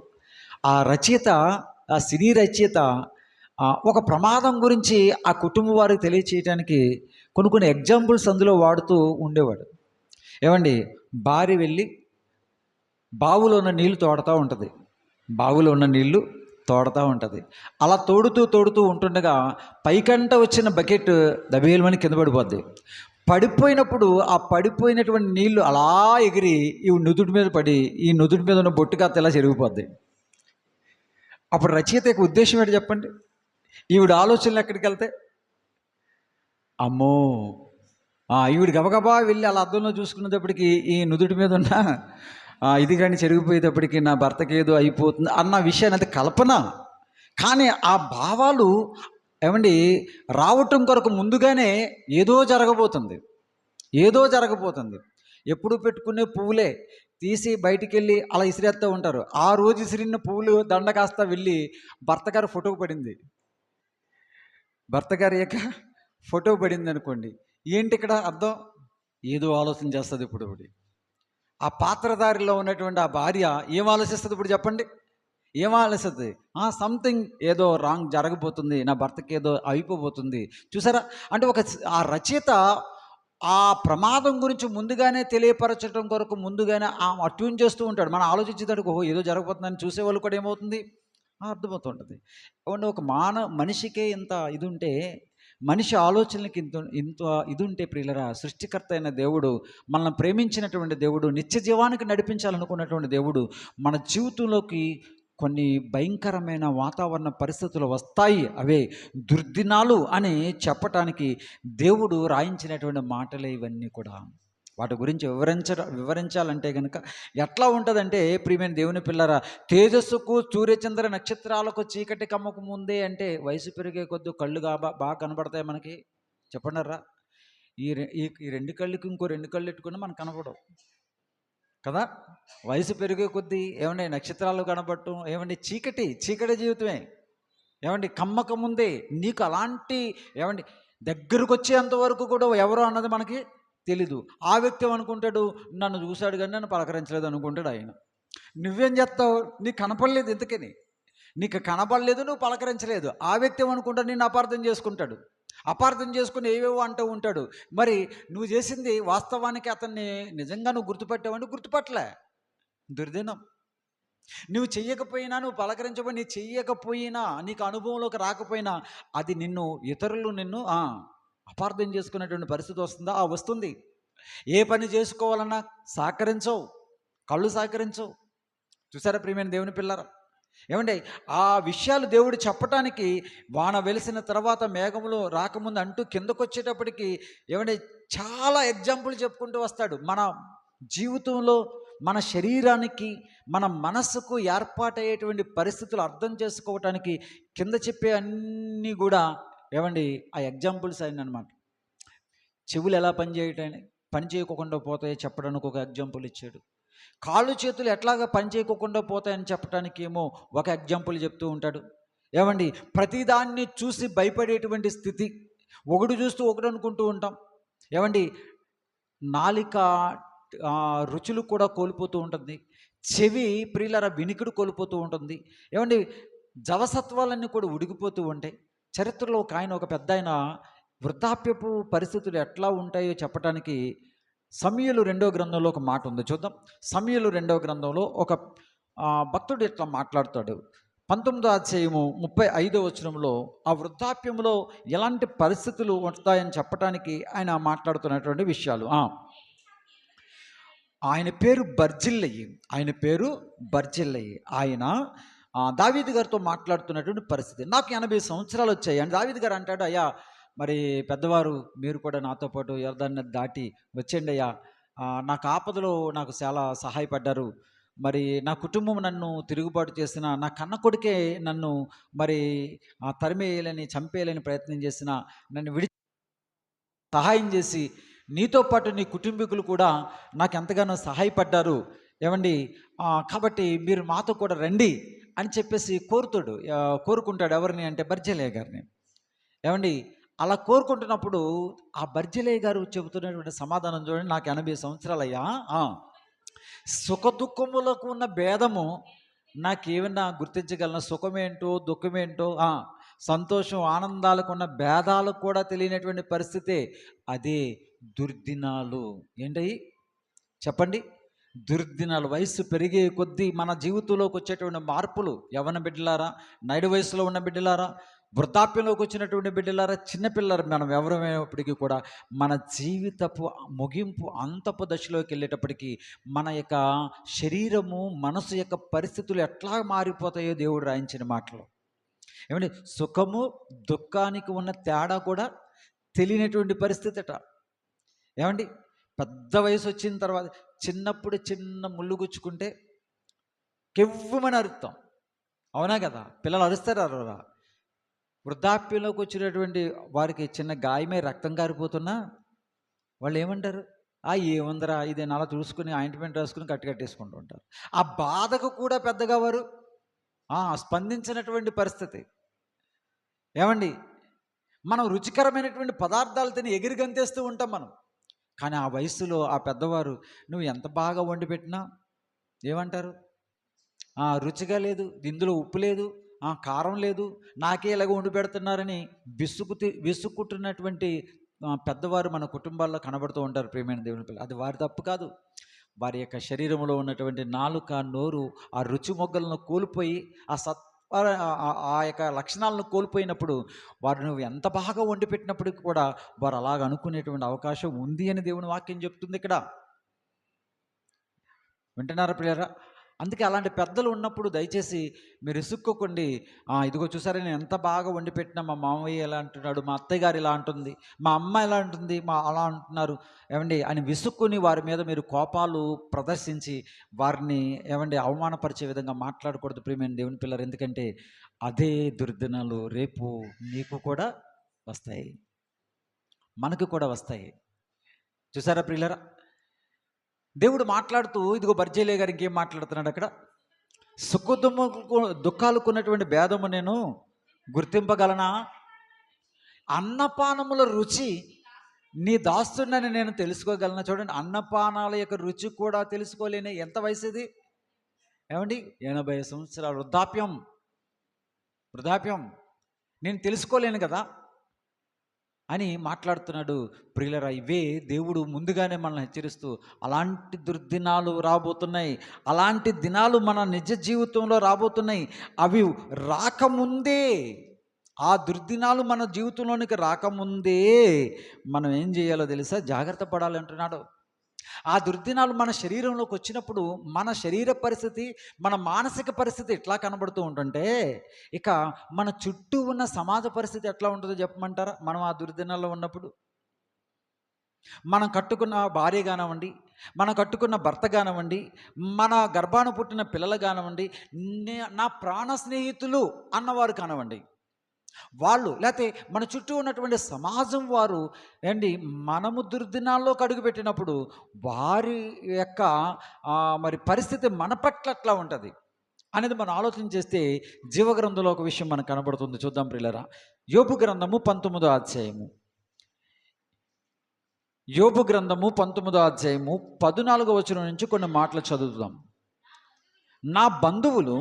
ఆ సినీ రచయిత ఒక ప్రమాదం గురించి ఆ కుటుంబం వారికి తెలియచేయడానికి కొన్ని ఎగ్జాంపుల్స్ అందులో వాడుతూ ఉండేవాడు. ఏమండి, భార్య వెళ్ళి బావిలో ఉన్న నీళ్లు తోడుతూ ఉంటుంది. అలా తోడుతూ ఉంటుండగా పైకంట వచ్చిన బకెట్ దబేలమని కింద పడిపోద్ది. పడిపోయినప్పుడు ఆ పడిపోయినటువంటి నీళ్లు అలా ఎగిరి ఈ నుదుటి మీద పడి ఈ నుదుటి మీద ఉన్న బొట్టుగా ఇలా చెరిగిపోద్ది. అప్పుడు రచయిత యొక్క ఉద్దేశం ఏంటి చెప్పండి? ఈవిడ ఆలోచనలు ఎక్కడికి వెళ్తే, అమ్మో ఈవిడ గబగబా వెళ్ళి అలా అద్దంలో చూసుకునేటప్పటికి ఈ నుదుటి మీద ఉన్న ఇది కానీ చెరిగిపోయేటప్పటికి నా భర్తకి ఏదో అయిపోతుంది అన్న విషయాన్ని, అది కల్పన. కానీ ఆ భావాలు ఏమండి రావటం కొరకు ముందుగానే ఏదో జరగబోతుంది. ఎప్పుడు పెట్టుకునే పువ్వులే తీసి బయటికి వెళ్ళి అలా ఇసిరేస్తూ ఉంటారు. ఆ రోజు ఇసిరిన పువ్వులు దండ కాస్త వెళ్ళి భర్త గారు యొక్క ఫోటో పడింది అనుకోండి. ఏంటి ఇక్కడ అర్థం? ఏదో ఆలోచన చేస్తుంది. ఇప్పుడు ఆ పాత్రధారిలో ఉన్నటువంటి ఆ భార్య ఏం ఆలోచిస్తుంది ఇప్పుడు చెప్పండి? ఏం ఆలోచిస్తుంది? సంథింగ్ ఏదో రాంగ్ జరగబోతుంది, నా భర్తకి ఏదో అయిపోబోతుంది. చూసారా? అంటే ఆ రచయిత ఆ ప్రమాదం గురించి ముందుగానే తెలియపరచడం కొరకు ముందుగానే ట్యూన్ చేస్తూ ఉంటాడు. మనం ఆలోచించేదానికి ఏదో జరగబోతుందని చూసేవాళ్ళు కూడా ఏమవుతుంది అర్థమవుతుంటుంది. ఒక మనిషికే ఇంత ఇది ఉంటే, మనిషి ఆలోచనలకి ఇంత ఇది ఉంటే ప్రియులరా, సృష్టికర్త అయిన దేవుడు, మనల్ని ప్రేమించినటువంటి దేవుడు, నిత్య జీవానికి నడిపించాలనుకున్నటువంటి దేవుడు మన జీవితంలోకి కొన్ని భయంకరమైన వాతావరణ పరిస్థితులు వస్తాయి, అవే దుర్దినాలు అని చెప్పటానికి దేవుడు రాయించినటువంటి మాటలే ఇవన్నీ కూడా. వాటి గురించి వివరించాలంటే కనుక ఎట్లా ఉంటుందంటే, ప్రియమైన దేవుని పిల్లరా, తేజస్సుకు సూర్యచంద్ర నక్షత్రాలకు చీకటి కమ్మకు ముందే అంటే వయసు పెరిగే కొద్ది కళ్ళు బాగా కనబడతాయి మనకి. చెప్పండిరా, ఈ రెండు కళ్ళకి ఇంకో రెండు కళ్ళు పెట్టుకుని మనకు కనపడవు కదా. వయసు పెరిగే కొద్దీ ఏమండి నక్షత్రాలు కనబడటం, ఏమండి చీకటి జీవితమే. ఏమండి కమ్మక ముందే నీకు అలాంటి ఏమండి దగ్గరకు వచ్చేంతవరకు కూడా ఎవరో అన్నది మనకి తెలీదు. ఆ వ్యక్తి ఏమనుకుంటాడు, నన్ను చూశాడు కానీ నన్ను పలకరించలేదు అనుకుంటాడు ఆయన. నువ్వేం చేస్తావు? నీకు కనపడలేదు, ఎందుకని నీకు కనపడలేదు, నువ్వు పలకరించలేదు. ఆ వ్యక్తి ఏమనుకుంటాడు, నిన్ను అపార్థం చేసుకుని ఏవేవో అంటూ ఉంటాడు. మరి నువ్వు చేసింది వాస్తవానికి అతన్ని నిజంగా నువ్వు గుర్తుపట్టావంటే గుర్తుపట్టలే. దుర్దినం. నువ్వు చెయ్యకపోయినా, నువ్వు పలకరించబోయి నీ చెయ్యకపోయినా, నీకు అనుభవంలోకి రాకపోయినా, అది ఇతరులు నిన్ను అపార్థం చేసుకునేటువంటి పరిస్థితి వస్తుందా? వస్తుంది. ఏ పని చేసుకోవాలన్నా కళ్ళు సహకరించవు. చూసారా ప్రియమైన దేవుని పిల్లరా? ఏమండి, ఆ విషయాలు దేవుడు చెప్పటానికి వాన వెలిసిన తర్వాత మేఘములో రాకముందు అంటూ కిందకు వచ్చేటప్పటికి ఏమండి చాలా ఎగ్జాంపుల్ చెప్పుకుంటూ వస్తాడు. మన జీవితంలో మన శరీరానికి, మన మనస్సుకు ఏర్పాటయ్యేటువంటి పరిస్థితులు అర్థం చేసుకోవటానికి కింద చెప్పే అన్నీ కూడా ఏమండి ఆ ఎగ్జాంపుల్స్ అన్నమాట. చెవులు ఎలా పని చేయకుండా పోతాయో చెప్పడానికి ఒక ఎగ్జాంపుల్ ఇచ్చాడు. కాళ్ళు చేతులు ఎట్లాగా పని చేయకుండా పోతాయని చెప్పడానికి ఏమో ఒక ఎగ్జాంపుల్ చెప్తూ ఉంటాడు. ఏమండి ప్రతిదాన్ని చూసి భయపడేటువంటి స్థితి, ఒకడు చూస్తూ ఒకడు అనుకుంటూ ఉంటాం. ఏమండి నాలిక రుచులు కూడా కోల్పోతూ ఉంటుంది. చెవి ప్రియులర వినికిడు కోల్పోతూ ఉంటుంది. ఏమండి జవసత్వాలన్నీ కూడా ఉడికిపోతూ ఉంటాయి. చరిత్రలో ఒక పెద్ద ఆయన వృద్ధాప్యపు పరిస్థితులు ఎట్లా ఉంటాయో చెప్పడానికి సమూయేలు 2వ గ్రంథంలో ఒక మాట ఉంది, చూద్దాం. సమూయేలు 2వ గ్రంథంలో ఒక భక్తుడు ఇట్లా మాట్లాడుతాడు. 19వ అధ్యాయము 35వ వచనంలో ఆ వృద్ధాప్యంలో ఎలాంటి పరిస్థితులు ఉంటాయని చెప్పడానికి ఆయన మాట్లాడుతున్నటువంటి విషయాలు. ఆయన పేరు బర్జిల్లయి. ఆయన దావీదు గారితో మాట్లాడుతున్నటువంటి పరిస్థితి. నాకు 80 సంవత్సరాలు వచ్చాయి అని దావీదు గారు అంటాడు, అయ్యా మరి పెద్దవారు మీరు కూడా నాతో పాటు యొర్దాన్ని దాటి వచ్చేయండి అయ్యా, నాకు ఆపదలో నాకు చాలా సహాయపడ్డారు, మరి నా కుటుంబం నన్ను తిరుగుబాటు చేసిన, నా కన్న కొడుకే నన్ను మరి తరిమేయాలని చంపేయాలని ప్రయత్నం చేసిన, నన్ను సహాయం చేసి నీతో పాటు నీ కుటుంబీకులు కూడా నాకు ఎంతగానో సహాయపడ్డారు ఏమండి, కాబట్టి మీరు మాతో కూడా రండి అని చెప్పేసి కోరుకుంటాడు. ఎవరిని అంటే బర్జిల్లయి గారిని. ఏమండి, అలా కోరుకుంటున్నప్పుడు ఆ బర్జిల్లయి గారు చెబుతున్నటువంటి సమాధానం చూడండి. నాకు 80 సంవత్సరాలయ్యా, సుఖదుఖములకు ఉన్న భేదము నాకేమన్నా గుర్తించగలను? సుఖమేంటో దుఃఖమేంటో, సంతోషం ఆనందాలకు ఉన్న భేదాలు కూడా తెలియనటువంటి పరిస్థితే. అదే దుర్దినాలు. ఏంటయి చెప్పండి? దుర్దినాలు. వయసు పెరిగే కొద్దీ మన జీవితంలోకి వచ్చేటువంటి మార్పులు. యవ్వన బిడ్డలారా, నైడు వయసులో ఉన్న బిడ్డలారా, వృద్ధాప్యంలోకి వచ్చినటువంటి బిడ్డలారా, చిన్నపిల్లలు మనం ఎవరైనప్పటికీ కూడా మన జీవితపు ముగింపు అంతపు దశలోకి వెళ్ళేటప్పటికీ మన యొక్క శరీరము, మనసు యొక్క పరిస్థితులు ఎట్లా మారిపోతాయో దేవుడు రాయించిన మాటలు. ఏమంటే సుఖము దుఃఖానికి ఉన్న తేడా కూడా తెలియనటువంటి పరిస్థితి అట. ఏమండి, పెద్ద వయసు వచ్చిన తర్వాత చిన్నప్పుడు చిన్న ముళ్ళు గుచ్చుకుంటే కెవ్వమని అరుస్తాం, అవునా కదా? పిల్లలు అరుస్తారు అరవరా? వృద్ధాప్యంలోకి వచ్చినటువంటి వారికి చిన్న గాయమే రక్తం కారిపోతున్నా వాళ్ళు ఏమంటారు? ఏముందరా ఇది, అలా చూసుకుని ఆయింట్మెంట్ రాసుకుని కట్టేసుకుంటూ ఉంటారు. ఆ బాధకు కూడా పెద్దగా వారు స్పందించినటువంటి పరిస్థితి. ఏమండి, మనం రుచికరమైనటువంటి పదార్థాలు తిని ఎగిరి గంతేస్తూ ఉంటాం మనం. కానీ ఆ వయసులో ఆ పెద్దవారు నువ్వు ఎంత బాగా వండి పెట్టినా ఏమంటారు? రుచిగా లేదు, ఇందులో ఉప్పు లేదు, కారం లేదు, నాకే ఇలాగ వండి పెడుతున్నారని విసుక్కుంటున్నటువంటి పెద్దవారు మన కుటుంబాల్లో కనబడుతూ ఉంటారు. ప్రియమైన దేవుని పిల్లలు, అది వారి తప్పు కాదు. వారి యొక్క శరీరంలో ఉన్నటువంటి నాలుక, నోరు ఆ రుచి మొగ్గలను కోల్పోయి ఆ యొక్క లక్షణాలను కోల్పోయినప్పుడు వారు నువ్వు ఎంత బాగా వండి పెట్టినప్పటికీ కూడా వారు అలాగ అనుకునేటువంటి అవకాశం ఉంది అని దేవుని వాక్యం చెప్తుంది ఇక్కడ. వింటున్నారా ప్రియరా? అందుకే అలాంటి పెద్దలు ఉన్నప్పుడు దయచేసి మీరు ఇసుక్కోకండి. ఇదిగో చూసారా, నేను ఎంత బాగా వండి పెట్టినా మా మామయ్య ఎలా అంటున్నాడు, మా అత్తయ్య గారు ఇలా అంటుంది, మా అమ్మ ఎలా అంటుంది, అలా అంటున్నారు ఏమండి అని విసుక్కుని వారి మీద మీరు కోపాలు ప్రదర్శించి వారిని ఏమండి అవమానపరిచే విధంగా మాట్లాడకూడదు ప్రియమైన దేవుని పిల్లలు. ఎందుకంటే అదే దుర్దినాలు రేపు నీకు కూడా వస్తాయి, మనకు కూడా వస్తాయి. చూసారా ప్రియులరా? దేవుడు మాట్లాడుతూ ఇదిగో బర్జిల్లయి గారు ఇంకేం మాట్లాడుతున్నాడు అక్కడ? దుఃఖాలకు ఉన్నటువంటి భేదము నేను గుర్తింపగలనా? అన్నపానముల రుచి నీ దాస్తున్నని నేను తెలుసుకోగలనా? చూడండి, అన్నపానాల యొక్క రుచి కూడా తెలుసుకోలేని ఎంత వయసు ఇది? ఏమండి, 80 సంవత్సరాలు వృద్ధాప్యం నేను తెలుసుకోలేను కదా అని మాట్లాడుతున్నాడు. ప్రియులరా, ఇవే దేవుడు ముందుగానే మనల్ని హెచ్చరిస్తూ అలాంటి దుర్దినాలు రాబోతున్నాయి, అలాంటి దినాలు మన నిజ జీవితంలో రాబోతున్నాయి. అవి రాకముందే, ఆ దుర్దినాలు మన జీవితంలోనికి రాకముందే మనం ఏం చేయాలో తెలుసా? జాగ్రత్త పడాలి అంటున్నాడు. ఆ దుర్దినాలు మన శరీరంలోకి వచ్చినప్పుడు మన శరీర పరిస్థితి, మన మానసిక పరిస్థితి ఎట్లా కనబడుతూ ఉంటుంటే ఇక మన చుట్టూ ఉన్న సమాజ పరిస్థితి ఎట్లా ఉంటుందో చెప్పమంటారా? మనం ఆ దుర్దినాల్లో ఉన్నప్పుడు మనం కట్టుకున్న భార్య కానివ్వండి, మనం కట్టుకున్న భర్త కానివ్వండి, మన గర్భాన పుట్టిన పిల్లలు కానివ్వండి, నా ప్రాణ స్నేహితులు అన్నవారు కానివ్వండి, వాళ్ళు లేకపోతే మన చుట్టూ ఉన్నటువంటి సమాజం వారు ఏంటి మనము దుర్దినాల్లోకి అడుగుపెట్టినప్పుడు వారి యొక్క మరి పరిస్థితి మన పట్ల అట్లా ఉంటుంది అనేది మనం ఆలోచన చేస్తే జీవగ్రంథంలో ఒక విషయం మనకు కనబడుతుంది. చూద్దాం ప్రియులరా, యోబు గ్రంథము 19వ అధ్యాయము. యోబు గ్రంథము 19వ అధ్యాయము 14వ వచనం నుంచి కొన్ని మాటలు చదువుదాం. నా బంధువులు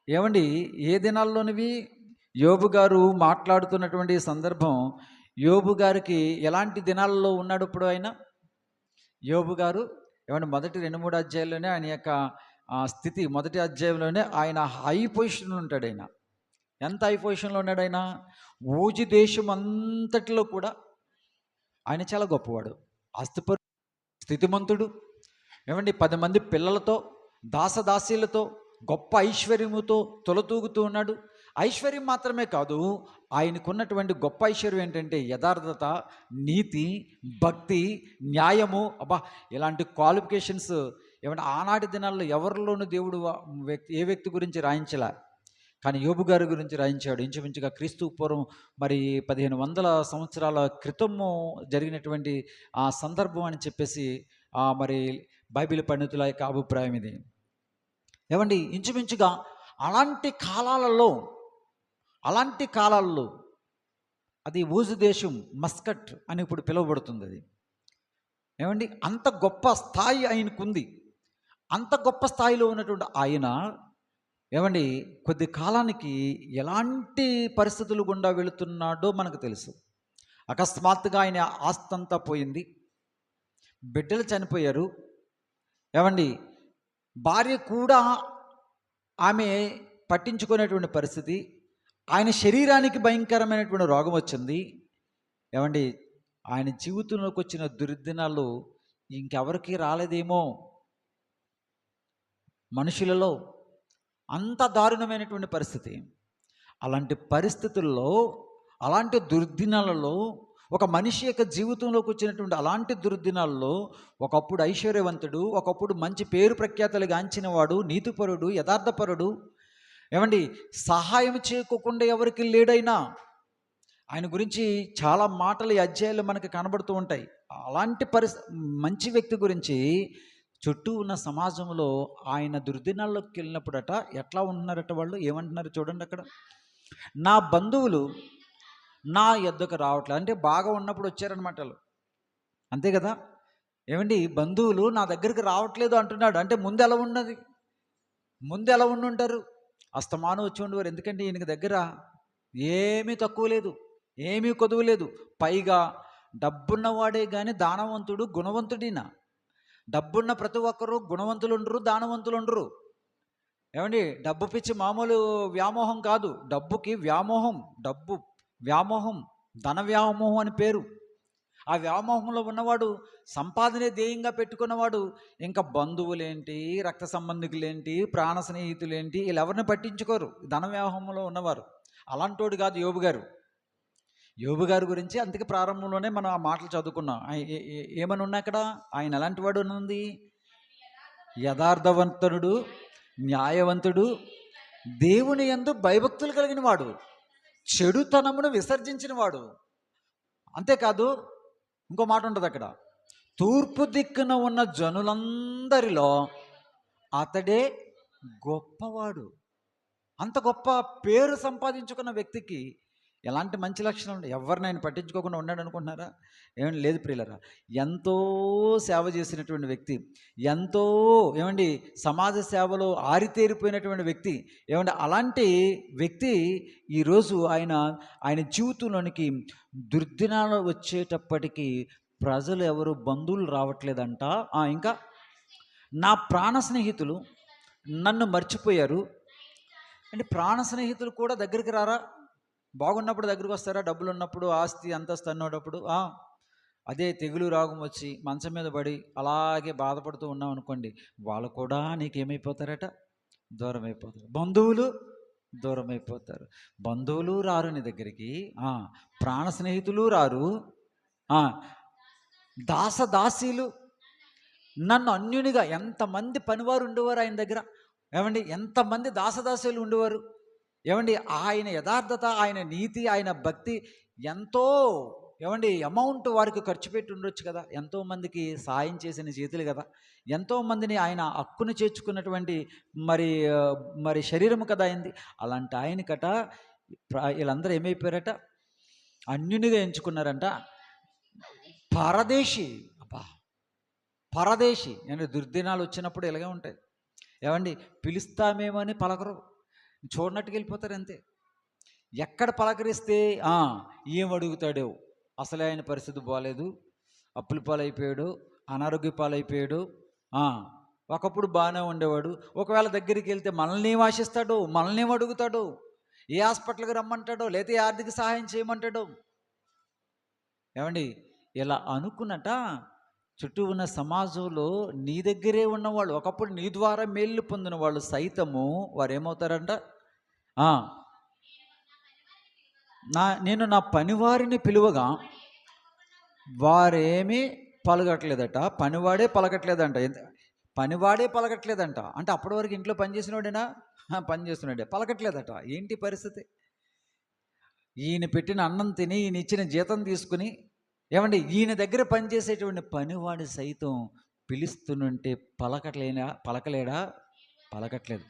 ఏమండి, ఏ దినాల్లోనివి? యోబు గారు మాట్లాడుతున్నటువంటి సందర్భం, యోబు గారికి ఎలాంటి దినాలలో ఉన్నాడు ఇప్పుడు ఆయన? యోబు గారు ఏమంటే మొదటి 2-3 అధ్యాయాల్లోనే ఆయన యొక్క స్థితి మొదటి అధ్యాయంలోనే ఆయన హై పొజిషన్లో ఉంటాడు. ఆయన ఎంత హై పొజిషన్లో ఉన్నాడు? ఆయన ఊజి దేశం అంతటిలో కూడా ఆయన చాలా గొప్పవాడు, ఆస్తిపరు, స్థితిమంతుడు. 10 మంది పిల్లలతో, దాసదాసీలతో, గొప్ప ఐశ్వర్యముతో తొలతూగుతూ ఉన్నాడు. ఐశ్వర్యం మాత్రమే కాదు, ఆయనకున్నటువంటి గొప్ప ఐశ్వర్యం ఏంటంటే యథార్థత, నీతి, భక్తి, న్యాయము. ఇలాంటి క్వాలిఫికేషన్స్ ఆనాటి దినాల్లో ఎవరిలోనూ దేవుడు ఏ వ్యక్తి గురించి రాయించలే, కానీ యోబు గారి గురించి రాయించాడు. ఇంచుమించుగా క్రీస్తు పూర్వం 1500 సంవత్సరాల క్రితము జరిగినటువంటి ఆ సందర్భం అని చెప్పేసి మరి బైబిల్ పండితుల యొక్క అభిప్రాయం ఇది. ఇంచుమించుగా అలాంటి కాలాల్లో అది ఊజు దేశం, మస్కట్ అని ఇప్పుడు పిలువబడుతుంది. అది అంత గొప్ప స్థాయి ఆయనకుంది. అంత గొప్ప స్థాయిలో ఉన్నటువంటి ఆయన కొద్ది కాలానికి ఎలాంటి పరిస్థితులు గుండా వెళుతున్నాడో మనకు తెలుసు. అకస్మాత్తుగా ఆయన ఆస్తంతా పోయింది, బిడ్డలు చనిపోయారు. భార్య కూడా ఆమె పట్టించుకునేటువంటి పరిస్థితి. ఆయన శరీరానికి భయంకరమైనటువంటి రోగం వచ్చింది. ఆయన జీవితంలోకి వచ్చిన దుర్దినాలు ఇంకెవరికి రాలేదేమో. మనుషులలో అంత దారుణమైనటువంటి పరిస్థితి. అలాంటి పరిస్థితుల్లో, అలాంటి దుర్దినాలలో, ఒక మనిషి యొక్క జీవితంలోకి వచ్చినటువంటి అలాంటి దుర్దినాల్లో ఒకప్పుడు ఐశ్వర్యవంతుడు, ఒకప్పుడు మంచి పేరు ప్రఖ్యాతలు గాంచినవాడు, నీతిపరుడు, యథార్థపరుడు, సహాయం చేయకోకుండా ఎవరికి లేడైనా. ఆయన గురించి చాలా మాటలు ఈ అధ్యాయాలు మనకి కనబడుతూ ఉంటాయి. అలాంటి మంచి వ్యక్తి గురించి చుట్టూ ఉన్న సమాజంలో ఆయన దుర్దినాల్లోకి వెళ్ళినప్పుడట ఎట్లా ఉంటున్నారట, వాళ్ళు ఏమంటున్నారు చూడండి అక్కడ. నా బంధువులు నా యొద్దకు రావట్లేదు, అంటే బాగా ఉన్నప్పుడు వచ్చారనమాట వాళ్ళు, అంతే కదా. బంధువులు నా దగ్గరికి రావట్లేదు అంటున్నాడు, అంటే ముందు ఎలా ఉండుంటారు? అస్తమానం వచ్చి ఉండేవారు. ఎందుకంటే ఈయనకి దగ్గర ఏమీ తక్కువ లేదు, ఏమీ కొదువు లేదు. పైగా డబ్బున్నవాడే కానీ దానవంతుడు, గుణవంతుడినా. డబ్బున్న ప్రతి ఒక్కరు గుణవంతులు ఉండరు, దానవంతులు ఉండరు. డబ్బు పిచ్చి మామూలు వ్యామోహం కాదు, డబ్బుకి వ్యామోహం, డబ్బు వ్యామోహం, ధన వ్యామోహం అని పేరు. ఆ వ్యామోహంలో ఉన్నవాడు, సంపాదనే ధ్యేయంగా పెట్టుకున్నవాడు ఇంకా బంధువులేంటి, రక్త సంబంధికులేంటి, ప్రాణ స్నేహితులేంటి, వీళ్ళెవరిని పట్టించుకోరు ధన వ్యామోహంలో ఉన్నవారు. అలాంటోడు కాదు యోబు గారి గురించి. అందుకే ప్రారంభంలోనే మనం ఆ మాటలు చదువుకున్నాం. ఏమని ఉన్నా అక్కడ? ఆయన ఎలాంటి వాడు ఉంది? యథార్థవంతుడు, న్యాయవంతుడు, దేవుని యందు భయభక్తులు కలిగిన వాడు, చెడుతనమును విసర్జించిన వాడు. అంతేకాదు, ఇంకో మాట ఉంటుంది అక్కడ, తూర్పు దిక్కున ఉన్న జనులందరిలో అతడే గొప్పవాడు. అంత గొప్ప పేరు సంపాదించుకున్న వ్యక్తికి ఎలాంటి మంచి లక్షణాలు ఉన్నాయి? ఎవరిని ఆయన పట్టించుకోకుండా ఉన్నాడు అనుకుంటున్నారా? లేదు ప్రియులరా, ఎంతో సేవ చేసినటువంటి వ్యక్తి, ఎంతో సమాజ సేవలో ఆరితేరిపోయినటువంటి వ్యక్తి. అలాంటి వ్యక్తి ఈరోజు ఆయన జీవితంలోనికి దుర్దినాలు వచ్చేటప్పటికీ ప్రజలు ఎవరు, బంధువులు రావట్లేదంట. ఇంకా నా ప్రాణ స్నేహితులు నన్ను మర్చిపోయారు. అంటే ప్రాణ స్నేహితులు కూడా దగ్గరికి రారా? బాగున్నప్పుడు దగ్గరికి వస్తారా? డబ్బులు ఉన్నప్పుడు, ఆస్తి అంతస్తు అన్నప్పుడు. అదే తెగులు రోగం వచ్చి మంచం మీద పడి అలాగే బాధపడుతూ ఉన్నాం అనుకోండి, వాళ్ళు కూడా నీకేమైపోతారట? దూరం అయిపోతారు. బంధువులు దూరం అయిపోతారు. బంధువులు రారు నీ దగ్గరికి, ప్రాణ స్నేహితులు రారు, దాసదాసీలు నన్ను అన్యునిగా. ఎంతమంది పనివారు ఉండేవారు ఆయన దగ్గర, ఎంతమంది దాసదాసీలు ఉండేవారు. ఆయన యథార్థత, ఆయన నీతి, ఆయన భక్తి ఎంతో అమౌంట్ వారికి ఖర్చు పెట్టి ఉండొచ్చు కదా. ఎంతోమందికి సాయం చేసిన చేతులు కదా. ఎంతోమందిని ఆయన హక్కును చేర్చుకున్నటువంటి మరి శరీరము కదా అయింది. అలాంటి ఆయనకట వీళ్ళందరూ ఏమైపోయారట? అన్యునిగా ఎంచుకున్నారంట. పరదేశి. పరదేశి. దుర్దినాలు వచ్చినప్పుడు ఇలాగే ఉంటాయి. పిలుస్తామేమని పలకరు, చూడనట్టుకు వెళ్ళిపోతారు అంతే. ఎక్కడ పలకరిస్తే ఏం అడుగుతాడో, అసలే ఆయన పరిస్థితి బాగాలేదు, అప్పుల పాలైపోయాడు, అనారోగ్య పాలైపోయాడు, ఒకప్పుడు బాగానే ఉండేవాడు. ఒకవేళ దగ్గరికి వెళ్తే మనల్ని ఏం ఆశిస్తాడో, మనల్ని ఏం అడుగుతాడో, ఏ హాస్పిటల్‌కి రమ్మంటాడో, లేతే ఏ ఆర్థిక సహాయం చేయమంటాడో. ఏవండి, ఇలా అనుకున్నట చుట్టూ ఉన్న సమాజంలో నీ దగ్గరే ఉన్నవాళ్ళు, ఒకప్పుడు నీ ద్వారా మేలు పొందిన వాళ్ళు సైతము వారేమవుతారంట? ఆ! నేను నా పనివారిని పిలువగా వారేమీ పలకట్లేదట. పనివాడే పలకట్లేదంట. అంటే అప్పటి వరకు ఇంట్లో పని చేసినోడేనా? పని చేస్తున్నాడే. పలకట్లేదట. ఏంటి పరిస్థితి? ఈయన పెట్టిన అన్నం తిని, ఈయన ఇచ్చిన జీతం తీసుకుని, ఏమండి, ఈయన దగ్గర పనిచేసేటువంటి పనివాడు సైతం పిలుస్తుంటే పలకలేడా? పలకట్లేదు.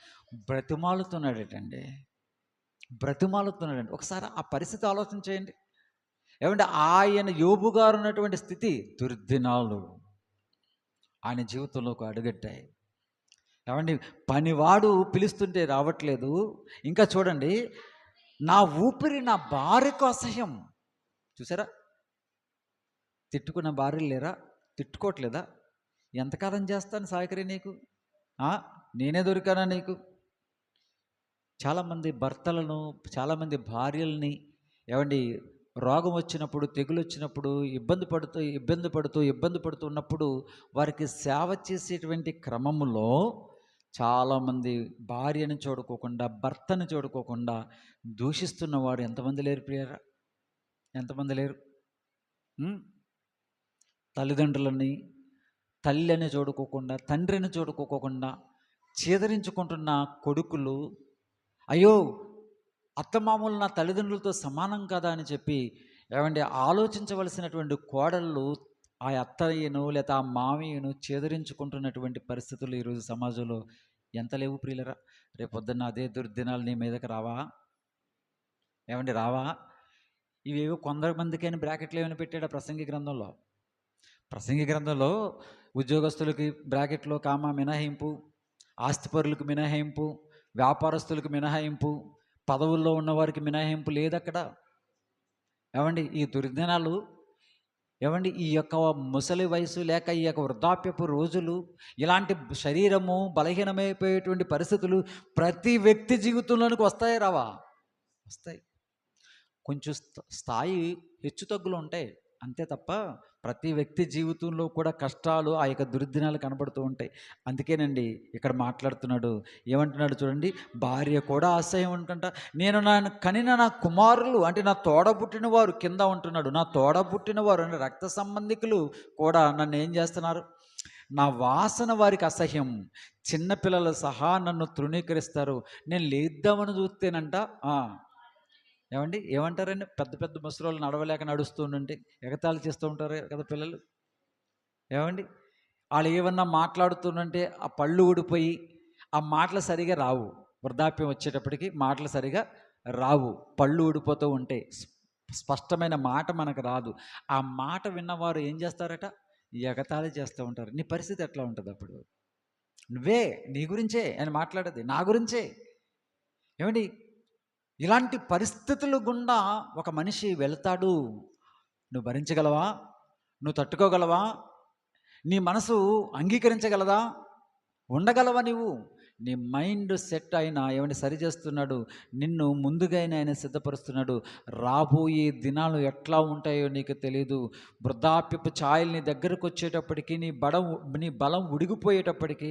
బ్రతిమాలుతున్నాడటండి. ఒకసారి ఆ పరిస్థితి ఆలోచన చేయండి. ఏమంటే ఆయన యోబు గారు ఉన్నటువంటి స్థితి, దుర్దినాలు ఆయన జీవితంలోకి అడుగట్టాయి. ఏమండి, పనివాడు పిలుస్తుంటే రావట్లేదు. ఇంకా చూడండి, నా ఊపిరి నా భార్యకు అసహ్యం. చూసారా? తిట్టుకున్న భార్యలు లేరా? తిట్టుకోవట్లేదా? ఎంతకాలం చేస్తాను సాయకరి నీకు? నేనే దొరికానా నీకు? చాలామంది భర్తలను, చాలామంది భార్యల్ని, ఏమండి, రోగం వచ్చినప్పుడు, తెగులు వచ్చినప్పుడు ఇబ్బంది పడుతూ ఉన్నప్పుడు వారికి సేవ చేసేటువంటి క్రమములో చాలామంది భార్యను చూడుకోకుండా, భర్తను చూడుకోకుండా దూషిస్తున్నవారు ఎంతమంది లేరు ప్రియరా? ఎంతమంది లేరు? తల్లిదండ్రులని, తల్లిని చూడుకోకుండా, తండ్రిని చూడుకోకుండా చీదరించుకుంటున్న కొడుకులు, అయ్యో అత్తమామలు నా తల్లిదండ్రులతో సమానం కదా అని చెప్పి, ఏమంటే ఆలోచించవలసినటువంటి కోడళ్ళు ఆ అత్తయ్యను లేదా ఆ మామయ్యను చేదరించుకుంటున్నటువంటి పరిస్థితులు ఈరోజు సమాజంలో ఎంత లేవు ప్రియులరా? రేపొద్దున్న అదే దుర్దినాలు నీ మీదకి రావా? ఏమండి, రావా? ఇవేవో కొందరు మందికైనా బ్రాకెట్లు ఏమైనా పెట్టాడా ప్రసంగి గ్రంథంలో ఉద్యోగస్తులకి బ్రాకెట్లో కామా మినహాయింపు, ఆస్తిపరులకు మినహాయింపు, వ్యాపారస్తులకు మినహాయింపు, పదవుల్లో ఉన్నవారికి మినహాయింపు లేదక్కడ. ఏమండి, ఈ దుర్దినాలు, ఏమండి, ఈ యొక్క ముసలి వయసు లేక ఈ యొక్క వృద్ధాప్యపు రోజులు, ఇలాంటి శరీరము బలహీనమైపోయేటువంటి పరిస్థితులు ప్రతి వ్యక్తి జీవితంలోనికి వస్తాయి రావా? వస్తాయి. కొంచెం స్థాయి హెచ్చు తగ్గులు ఉంటాయి అంతే తప్ప ప్రతి వ్యక్తి జీవితంలో కూడా కష్టాలు, ఆ యొక్క దుర్దినాలు కనబడుతూ ఉంటాయి. అందుకేనండి ఇక్కడ మాట్లాడుతున్నాడు. ఏమంటున్నాడు చూడండి, భార్య కూడా అసహ్యం అనుకుంటా. నేను కనిన నా కుమారులు, అంటే నా తోడబుట్టిన వారు కింద ఉంటున్నాడు. నా తోడబుట్టిన వారు అంటే రక్త సంబంధికులు కూడా నన్ను ఏం చేస్తున్నారు? నా వాసన వారికి అసహ్యం. చిన్నపిల్లలు సహా నన్ను తృణీకరిస్తారు. నేను లేద్దామని చూస్తేనంట, ఏమండి, ఏమంటారండి, పెద్ద పెద్ద ముసలోళ్ళు నడవలేక నడుస్తుంటే ఎగతాళి చేస్తూ ఉంటారు కదా పిల్లలు. ఏమండి, వాళ్ళు ఏమన్నా మాట్లాడుతుంటే ఆ పళ్ళు ఊడిపోయి ఆ మాటలు సరిగా రావు. వృద్ధాప్యం వచ్చేటప్పటికి మాటలు సరిగా రావు, పళ్ళు ఊడిపోతూ ఉంటాయి, స్పష్టమైన మాట మనకు రాదు. ఆ మాట విన్నవారు ఏం చేస్తారట? ఎగతాళి చేస్తూ ఉంటారు. నీ పరిస్థితి ఎట్లా ఉంటుంది అప్పుడు? నువ్వే, నీ గురించే అని మాట్లాడేది, నా గురించే. ఏమండి, ఇలాంటి పరిస్థితుల గుండా ఒక మనిషి వెళ్తాడు. నువ్వు భరించగలవా? నువ్వు తట్టుకోగలవా? నీ మనసు అంగీకరించగలదా? ఉండగలవా? నీ మైండ్ సెట్ అయినా ఏమైనా సరి చేస్తున్నాడు, నిన్ను ముందుగా ఆయన సిద్ధపరుస్తున్నాడు. రాబోయే దినాలు ఎట్లా ఉంటాయో నీకు తెలియదు. వృద్ధాప్యపు ఛాయలు నీ దగ్గరకు వచ్చేటప్పటికి నీ బలం ఉడిగిపోయేటప్పటికి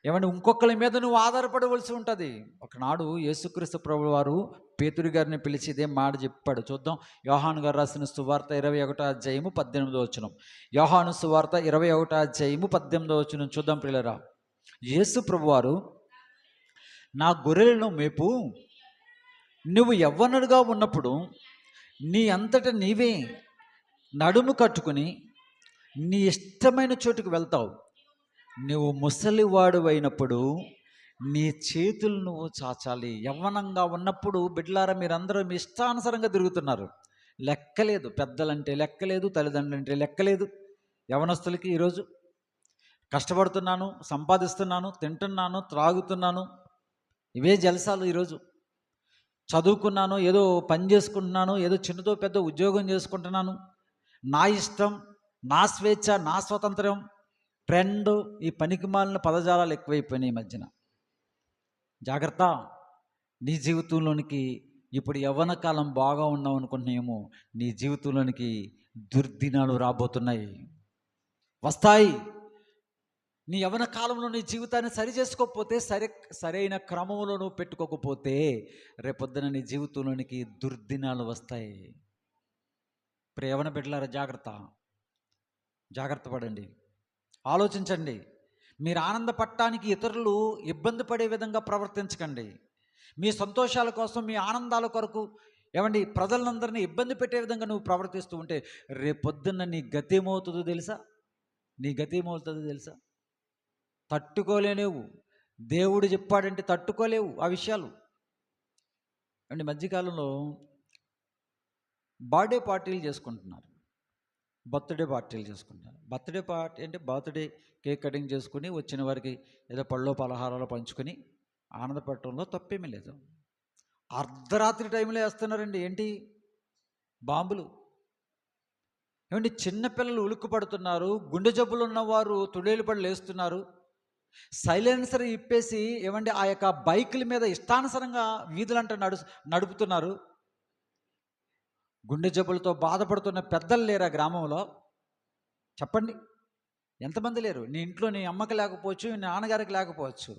ఏమంటే ఇంకొకరి మీద నువ్వు ఆధారపడవలసి ఉంటుంది. ఒకనాడు యేసుక్రీస్తు ప్రభువు వారు పేతురు గారిని పిలిచి ఇదే మాట చెప్పాడు. చూద్దాం, యోహాను గారు రాసిన సువార్త 21వ అధ్యాయము 18వ వచనం. యోహాను సువార్త 21వ అధ్యాయము 18వ వచనం చూద్దాం ప్రియులారా. యేసు ప్రభువారు, నా గొర్రెలను మేపు, నువ్వు యవ్వనుడుగా ఉన్నప్పుడు నీ అంతట నీవే నడుము కట్టుకుని నీ ఇష్టమైన చోటుకు వెళ్తావు. నువ్వు ముసలివాడు అయినప్పుడు నీ చేతులు నువ్వు చాచాలి. యవ్వనంగా ఉన్నప్పుడు బిడ్డలారా మీరందరూ మీ ఇష్టానుసారంగా తిరుగుతున్నారు. లెక్కలేదు, పెద్దలంటే లెక్కలేదు, తల్లిదండ్రులంటే లెక్కలేదు. యవనస్తులకి ఈరోజు కష్టపడుతున్నాను, సంపాదిస్తున్నాను, తింటున్నాను, త్రాగుతున్నాను, ఇవే జలసాలు. ఈరోజు చదువుకున్నాను, ఏదో పని చేసుకుంటున్నాను, ఏదో చిన్నతో పెద్ద ఉద్యోగం చేసుకుంటున్నాను, నా ఇష్టం, నా స్వేచ్ఛ, నా స్వతంత్రం, ట్రెండ్, ఈ పనికిమాలిన పదజాలాలు ఎక్కువైపోయినాయి ఈ మధ్యన. జాగ్రత్త. నీ జీవితంలోనికి ఇప్పుడు యవ్వన కాలం బాగా ఉన్నావు అనుకుంటున్నాయేమో, నీ జీవితంలోనికి దుర్దినాలు రాబోతున్నాయి, వస్తాయి. నీ యవ్వన కాలంలో నీ జీవితాన్ని సరి చేసుకోకపోతే, సరైన క్రమంలో నువ్వు పెట్టుకోకపోతే, రేపొద్దున నీ జీవితంలోనికి దుర్దినాలు వస్తాయి. యవ్వన బిడ్డలారా, జాగ్రత్త పడండి, ఆలోచించండి. మీరు ఆనందపడటానికి ఇతరులు ఇబ్బంది పడే విధంగా ప్రవర్తించకండి. మీ సంతోషాల కోసం, మీ ఆనందాల కొరకు ప్రజలందరినీ ఇబ్బంది పెట్టే విధంగా నువ్వు ప్రవర్తిస్తూ ఉంటే, రేపొద్దున్న నీ గతి ఏమవుతుందో తెలుసా? తట్టుకోలేవు. దేవుడు చెప్పాడంటే తట్టుకోలేవు ఆ విషయాలు. మధ్యకాలంలో బర్త్డే పార్టీలు చేసుకుంటున్నారు. బర్త్డే పార్టీ అంటే బర్త్డే కేక్ కటింగ్ చేసుకుని వచ్చిన వారికి ఏదో పళ్ళు పలహారాలు పంచుకొని ఆనందపడటంలో తప్పేమీ లేదు. అర్ధరాత్రి టైంలో వేస్తున్నారండి. ఏంటి? బాంబులు. చిన్నపిల్లలు ఉలుక్కు పడుతున్నారు, గుండె జబ్బులు ఉన్నవారు తుడేలు పళ్ళు వేస్తున్నారు, సైలెన్సర్ ఇప్పేసి ఆ యొక్క బైకుల మీద ఇష్టానుసారంగా వీధులంట నడుపుతున్నారు. గుండె జబ్బులతో బాధపడుతున్న పెద్దలు లేరా గ్రామంలో? చెప్పండి, ఎంతమంది లేరు? నీ ఇంట్లో నీ అమ్మకి లేకపోవచ్చు, నీ నాన్నగారికి లేకపోవచ్చు.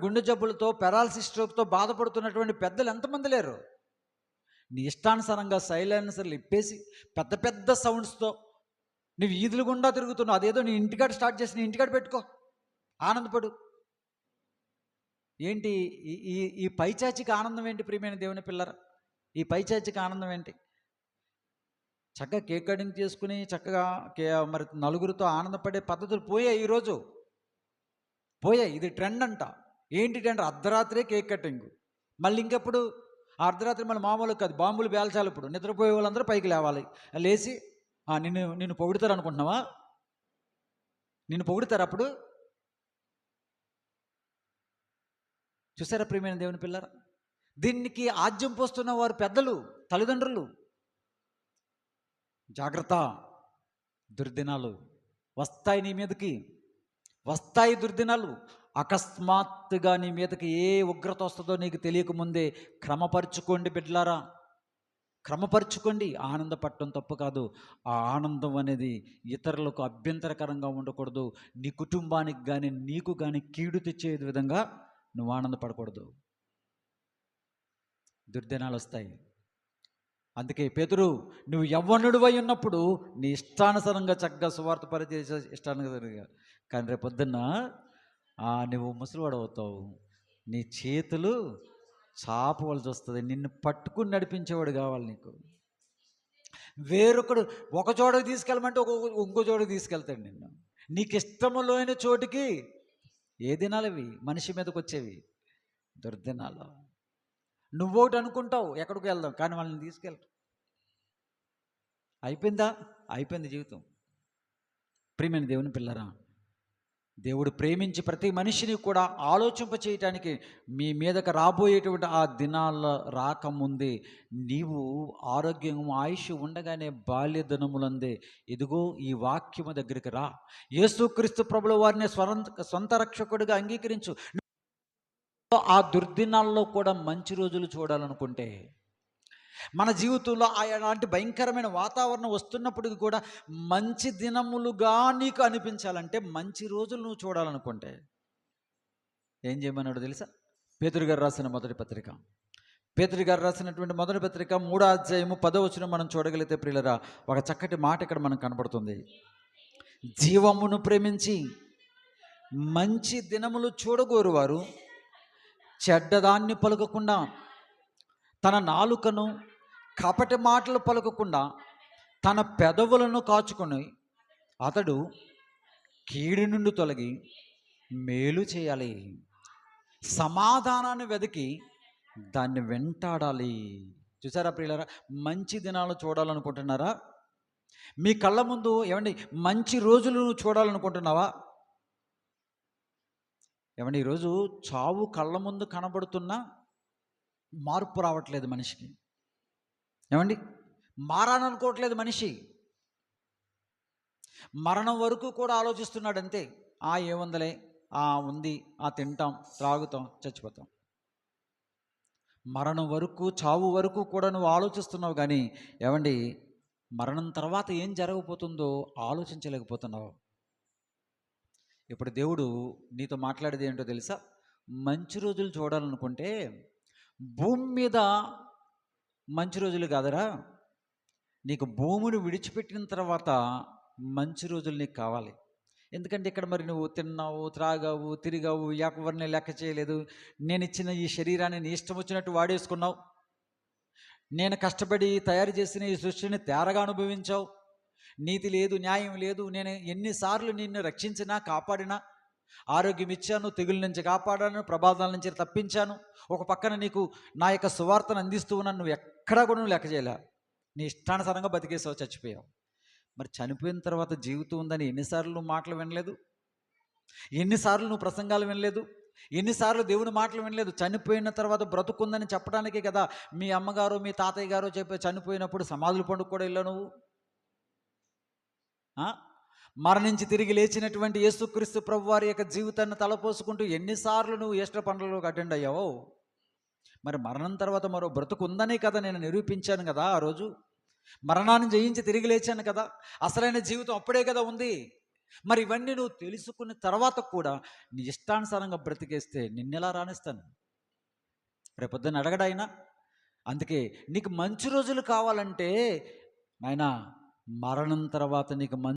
గుండె జబ్బులతో, పెరాలసిస్ స్ట్రోక్తో బాధపడుతున్నటువంటి పెద్దలు ఎంతమంది లేరు? నీ ఇష్టానుసారంగా సైలెన్సర్లు ఇప్పేసి పెద్ద పెద్ద సౌండ్స్తో నువ్వు ఈదులు గుండా తిరుగుతున్నావు. అదేదో నీ ఇంటికాడ స్టార్ట్ చేసి నీ ఇంటికాడ పెట్టుకో, ఆనందపడు. ఏంటి ఈ పైచాచిక ఆనందం ఏంటి? ప్రియమైన దేవుని పిల్లరా, ఈ పైచాచిక ఆనందం ఏంటి? చక్కగా కేక్ కటింగ్ చేసుకుని చక్కగా మరి నలుగురితో ఆనందపడే పద్ధతులు పోయాయి. ఈరోజు పోయాయి. ఇది ట్రెండ్ అంట. ఏంటి ట్రెండ్? అర్ధరాత్రే cake cutting. మళ్ళీ ఇంకెప్పుడు అర్ధరాత్రి మళ్ళీ మామూలు కాదు, బాంబులు పేల్చాలి. ఇప్పుడు నిద్రపోయే వాళ్ళందరూ పైకి లేవాలి, లేచి నిన్ను పొగుడుతారు అనుకుంటున్నావా? నిన్ను పొగుడుతారు అప్పుడు? చూసారా ప్రియమైన దేవుని పిల్లరా? దీనికి ఆజ్యం పోస్తున్న వారు పెద్దలు, తల్లిదండ్రులు. జాగ్రత్త, దుర్దినాలు వస్తాయి నీ మీదకి, వస్తాయి దుర్దినాలు. అకస్మాత్తుగా నీ మీదకి ఏ ఉగ్రత వస్తుందో నీకు తెలియకముందే క్రమపరుచుకోండి బిడ్డలారా, క్రమపరుచుకోండి. ఆనందపడటం తప్పు కాదు. ఆ ఆనందం అనేది ఇతరులకు అభ్యంతరకరంగా ఉండకూడదు. నీ కుటుంబానికి కానీ నీకు కానీ కీడు తెచ్చే విధంగా నువ్వు ఆనందపడకూడదు. దుర్దినాలు వస్తాయి. అందుకే పేతురు, నువ్వు యవ్వనుడివై ఉన్నప్పుడు నీ ఇష్టానుసారంగా చక్కగా సువార్త పరిచయం ఇష్టానుసారంగా, కానీ రేపు పొద్దున్న నువ్వు ముసలివాడు అవుతావు, నీ చేతులు చాపవలసి వస్తుంది, నిన్ను పట్టుకుని నడిపించేవాడు కావాలి నీకు. వేరొకడు ఒక చోటకి తీసుకెళ్ళమంటే ఇంకో చోటకి తీసుకెళ్తాడు నిన్ను. నీకు ఇష్టములోని చోటికి ఏ దినాలు ఇవి? మనిషి మీదకి వచ్చేవి దుర్దినాలు. నువ్వోటి అనుకుంటావు ఎక్కడికి వెళ్దాం, కానీ వాళ్ళని తీసుకెళ్తావు. అయిపోయింది జీవితం. ప్రియమైన దేవుని పిల్లరా, దేవుడు ప్రేమించి ప్రతి మనిషిని కూడా ఆలోచింప చేయటానికి మీ మీదకి రాబోయేటువంటి ఆ దినాల్లో రాకముందే నీవు ఆరోగ్యం ఆయుష్ ఉండగానే బాల్య దినములందే ఇదిగో ఈ వాక్యము దగ్గరికి రా, యేసుక్రీస్తు ప్రభుల వారిని సొంత రక్షకుడిగా అంగీకరించు. ఆ దుర్దినాల్లో కూడా మంచి రోజులు చూడాలనుకుంటే, మన జీవితంలో అలాంటి భయంకరమైన వాతావరణం వస్తున్నప్పటికీ కూడా మంచి దినములుగా నీకు అనిపించాలంటే, మంచి రోజులు నువ్వు చూడాలనుకుంటే ఏం చేయమన్నాడు తెలుసా? పేతురు గారు రాసిన మొదటి పత్రిక, పేతురు గారు రాసినటువంటి మొదటి పత్రిక 3వ అధ్యాయము 10వ వచనం మనం చూడగలిగితే ప్రియులరా, ఒక చక్కటి మాట ఇక్కడ మనకు కనబడుతుంది. జీవమును ప్రేమించి మంచి దినములు చూడగోరువారు చెడ్డదాన్ని పలుకకుండా, తన నాలుకను కపటి మాటలు పలుకకుండా తన పెదవులను కాచుకొని అతడు కీడు నుండి తొలగి మేలు చేయాలి, సమాధానాన్ని వెతికి దాన్ని వెంటాడాలి. చూసారా ప్రియులారా, మంచి దినాలు చూడాలనుకుంటున్నారా? మీ కళ్ళ ముందు మంచి రోజులు చూడాలనుకుంటున్నావా? ఈరోజు చావు కళ్ళ ముందు కనబడుతున్నా మార్పు రావట్లేదు మనిషికి. మారాలనుకోవట్లేదు మనిషి. మరణం వరకు కూడా ఆలోచిస్తున్నాడు అంతే. ఏముందిలే, ఉంది, తింటాం, త్రాగుతాం, చచ్చిపోతాం. మరణం వరకు, చావు వరకు కూడా నువ్వు ఆలోచిస్తున్నావు కానీ ఏమండి, మరణం తర్వాత ఏం జరగబోతుందో ఆలోచించలేకపోతున్నావు. ఇప్పుడు దేవుడు నీతో మాట్లాడేది ఏంటో తెలుసా? మంచి రోజులు చూడాలనుకుంటే భూమి మీద మంచి రోజులు కాదరా, నీకు భూమిని విడిచిపెట్టిన తర్వాత మంచి రోజులు నీకు కావాలి. ఎందుకంటే ఇక్కడ మరి నువ్వు తిన్నావు, త్రాగావు, తిరిగావు, ఎవరిని లెక్క చేయలేదు. నేను ఇచ్చిన ఈ శరీరాన్ని నీ ఇష్టం వచ్చినట్టు వాడేసుకున్నావు. నేను కష్టపడి తయారు చేసిన ఈ సృష్టిని తేరగా అనుభవించావు. నీతి లేదు, న్యాయం లేదు. నేను ఎన్నిసార్లు నిన్ను రక్షించినా, కాపాడినా, ఆరోగ్యం ఇచ్చాను, తెగుల నుంచి కాపాడాను, ప్రమాదాల నుంచి తప్పించాను. ఒక పక్కన నీకు నా యొక్క సువార్తను అందిస్తూ ఉన్నాను. నువ్వు ఎక్కడా కూడా నువ్వు లెక్క చేయలే. నీ ఇష్టానుసారంగా బతికేసావు, చచ్చిపోయావు. మరి చనిపోయిన తర్వాత జీవితం ఉందని ఎన్నిసార్లు నువ్వు మాటలు వినలేదు? ఎన్నిసార్లు నువ్వు ప్రసంగాలు వినలేదు? ఎన్నిసార్లు దేవుని మాటలు వినలేదు? చనిపోయిన తర్వాత బ్రతుకుందని చెప్పడానికే కదా మీ అమ్మగారు, మీ తాతయ్య గారు చెప్పి చనిపోయినప్పుడు సమాధుల పండుగ కూడా వెళ్ళావు నువ్వు. మరణించి తిరిగి లేచినటువంటి యేసుక్రీస్తు ప్రభువారి యొక్క జీవితాన్ని తలపోసుకుంటూ ఎన్నిసార్లు నువ్వు ఈస్టర్ పండుగలకు అటెండ్ అయ్యావో. మరి మరణం తర్వాత మరో బ్రతుకు ఉందనే కదా నేను నిరూపించాను కదా ఆ రోజు. మరణాన్ని జయించి తిరిగి లేచాను కదా. అసలైన జీవితం అప్పుడే కదా ఉంది. మరి ఇవన్నీ నువ్వు తెలుసుకున్న తర్వాత కూడా నీ ఇష్టానుసారంగా బ్రతికేస్తే నిన్నెలా రాణిస్తాను? రేపొద్దున అడగడాయినా. అందుకే నీకు మంచి రోజులు కావాలంటే నాయనా, మరణం తర్వాత నీకు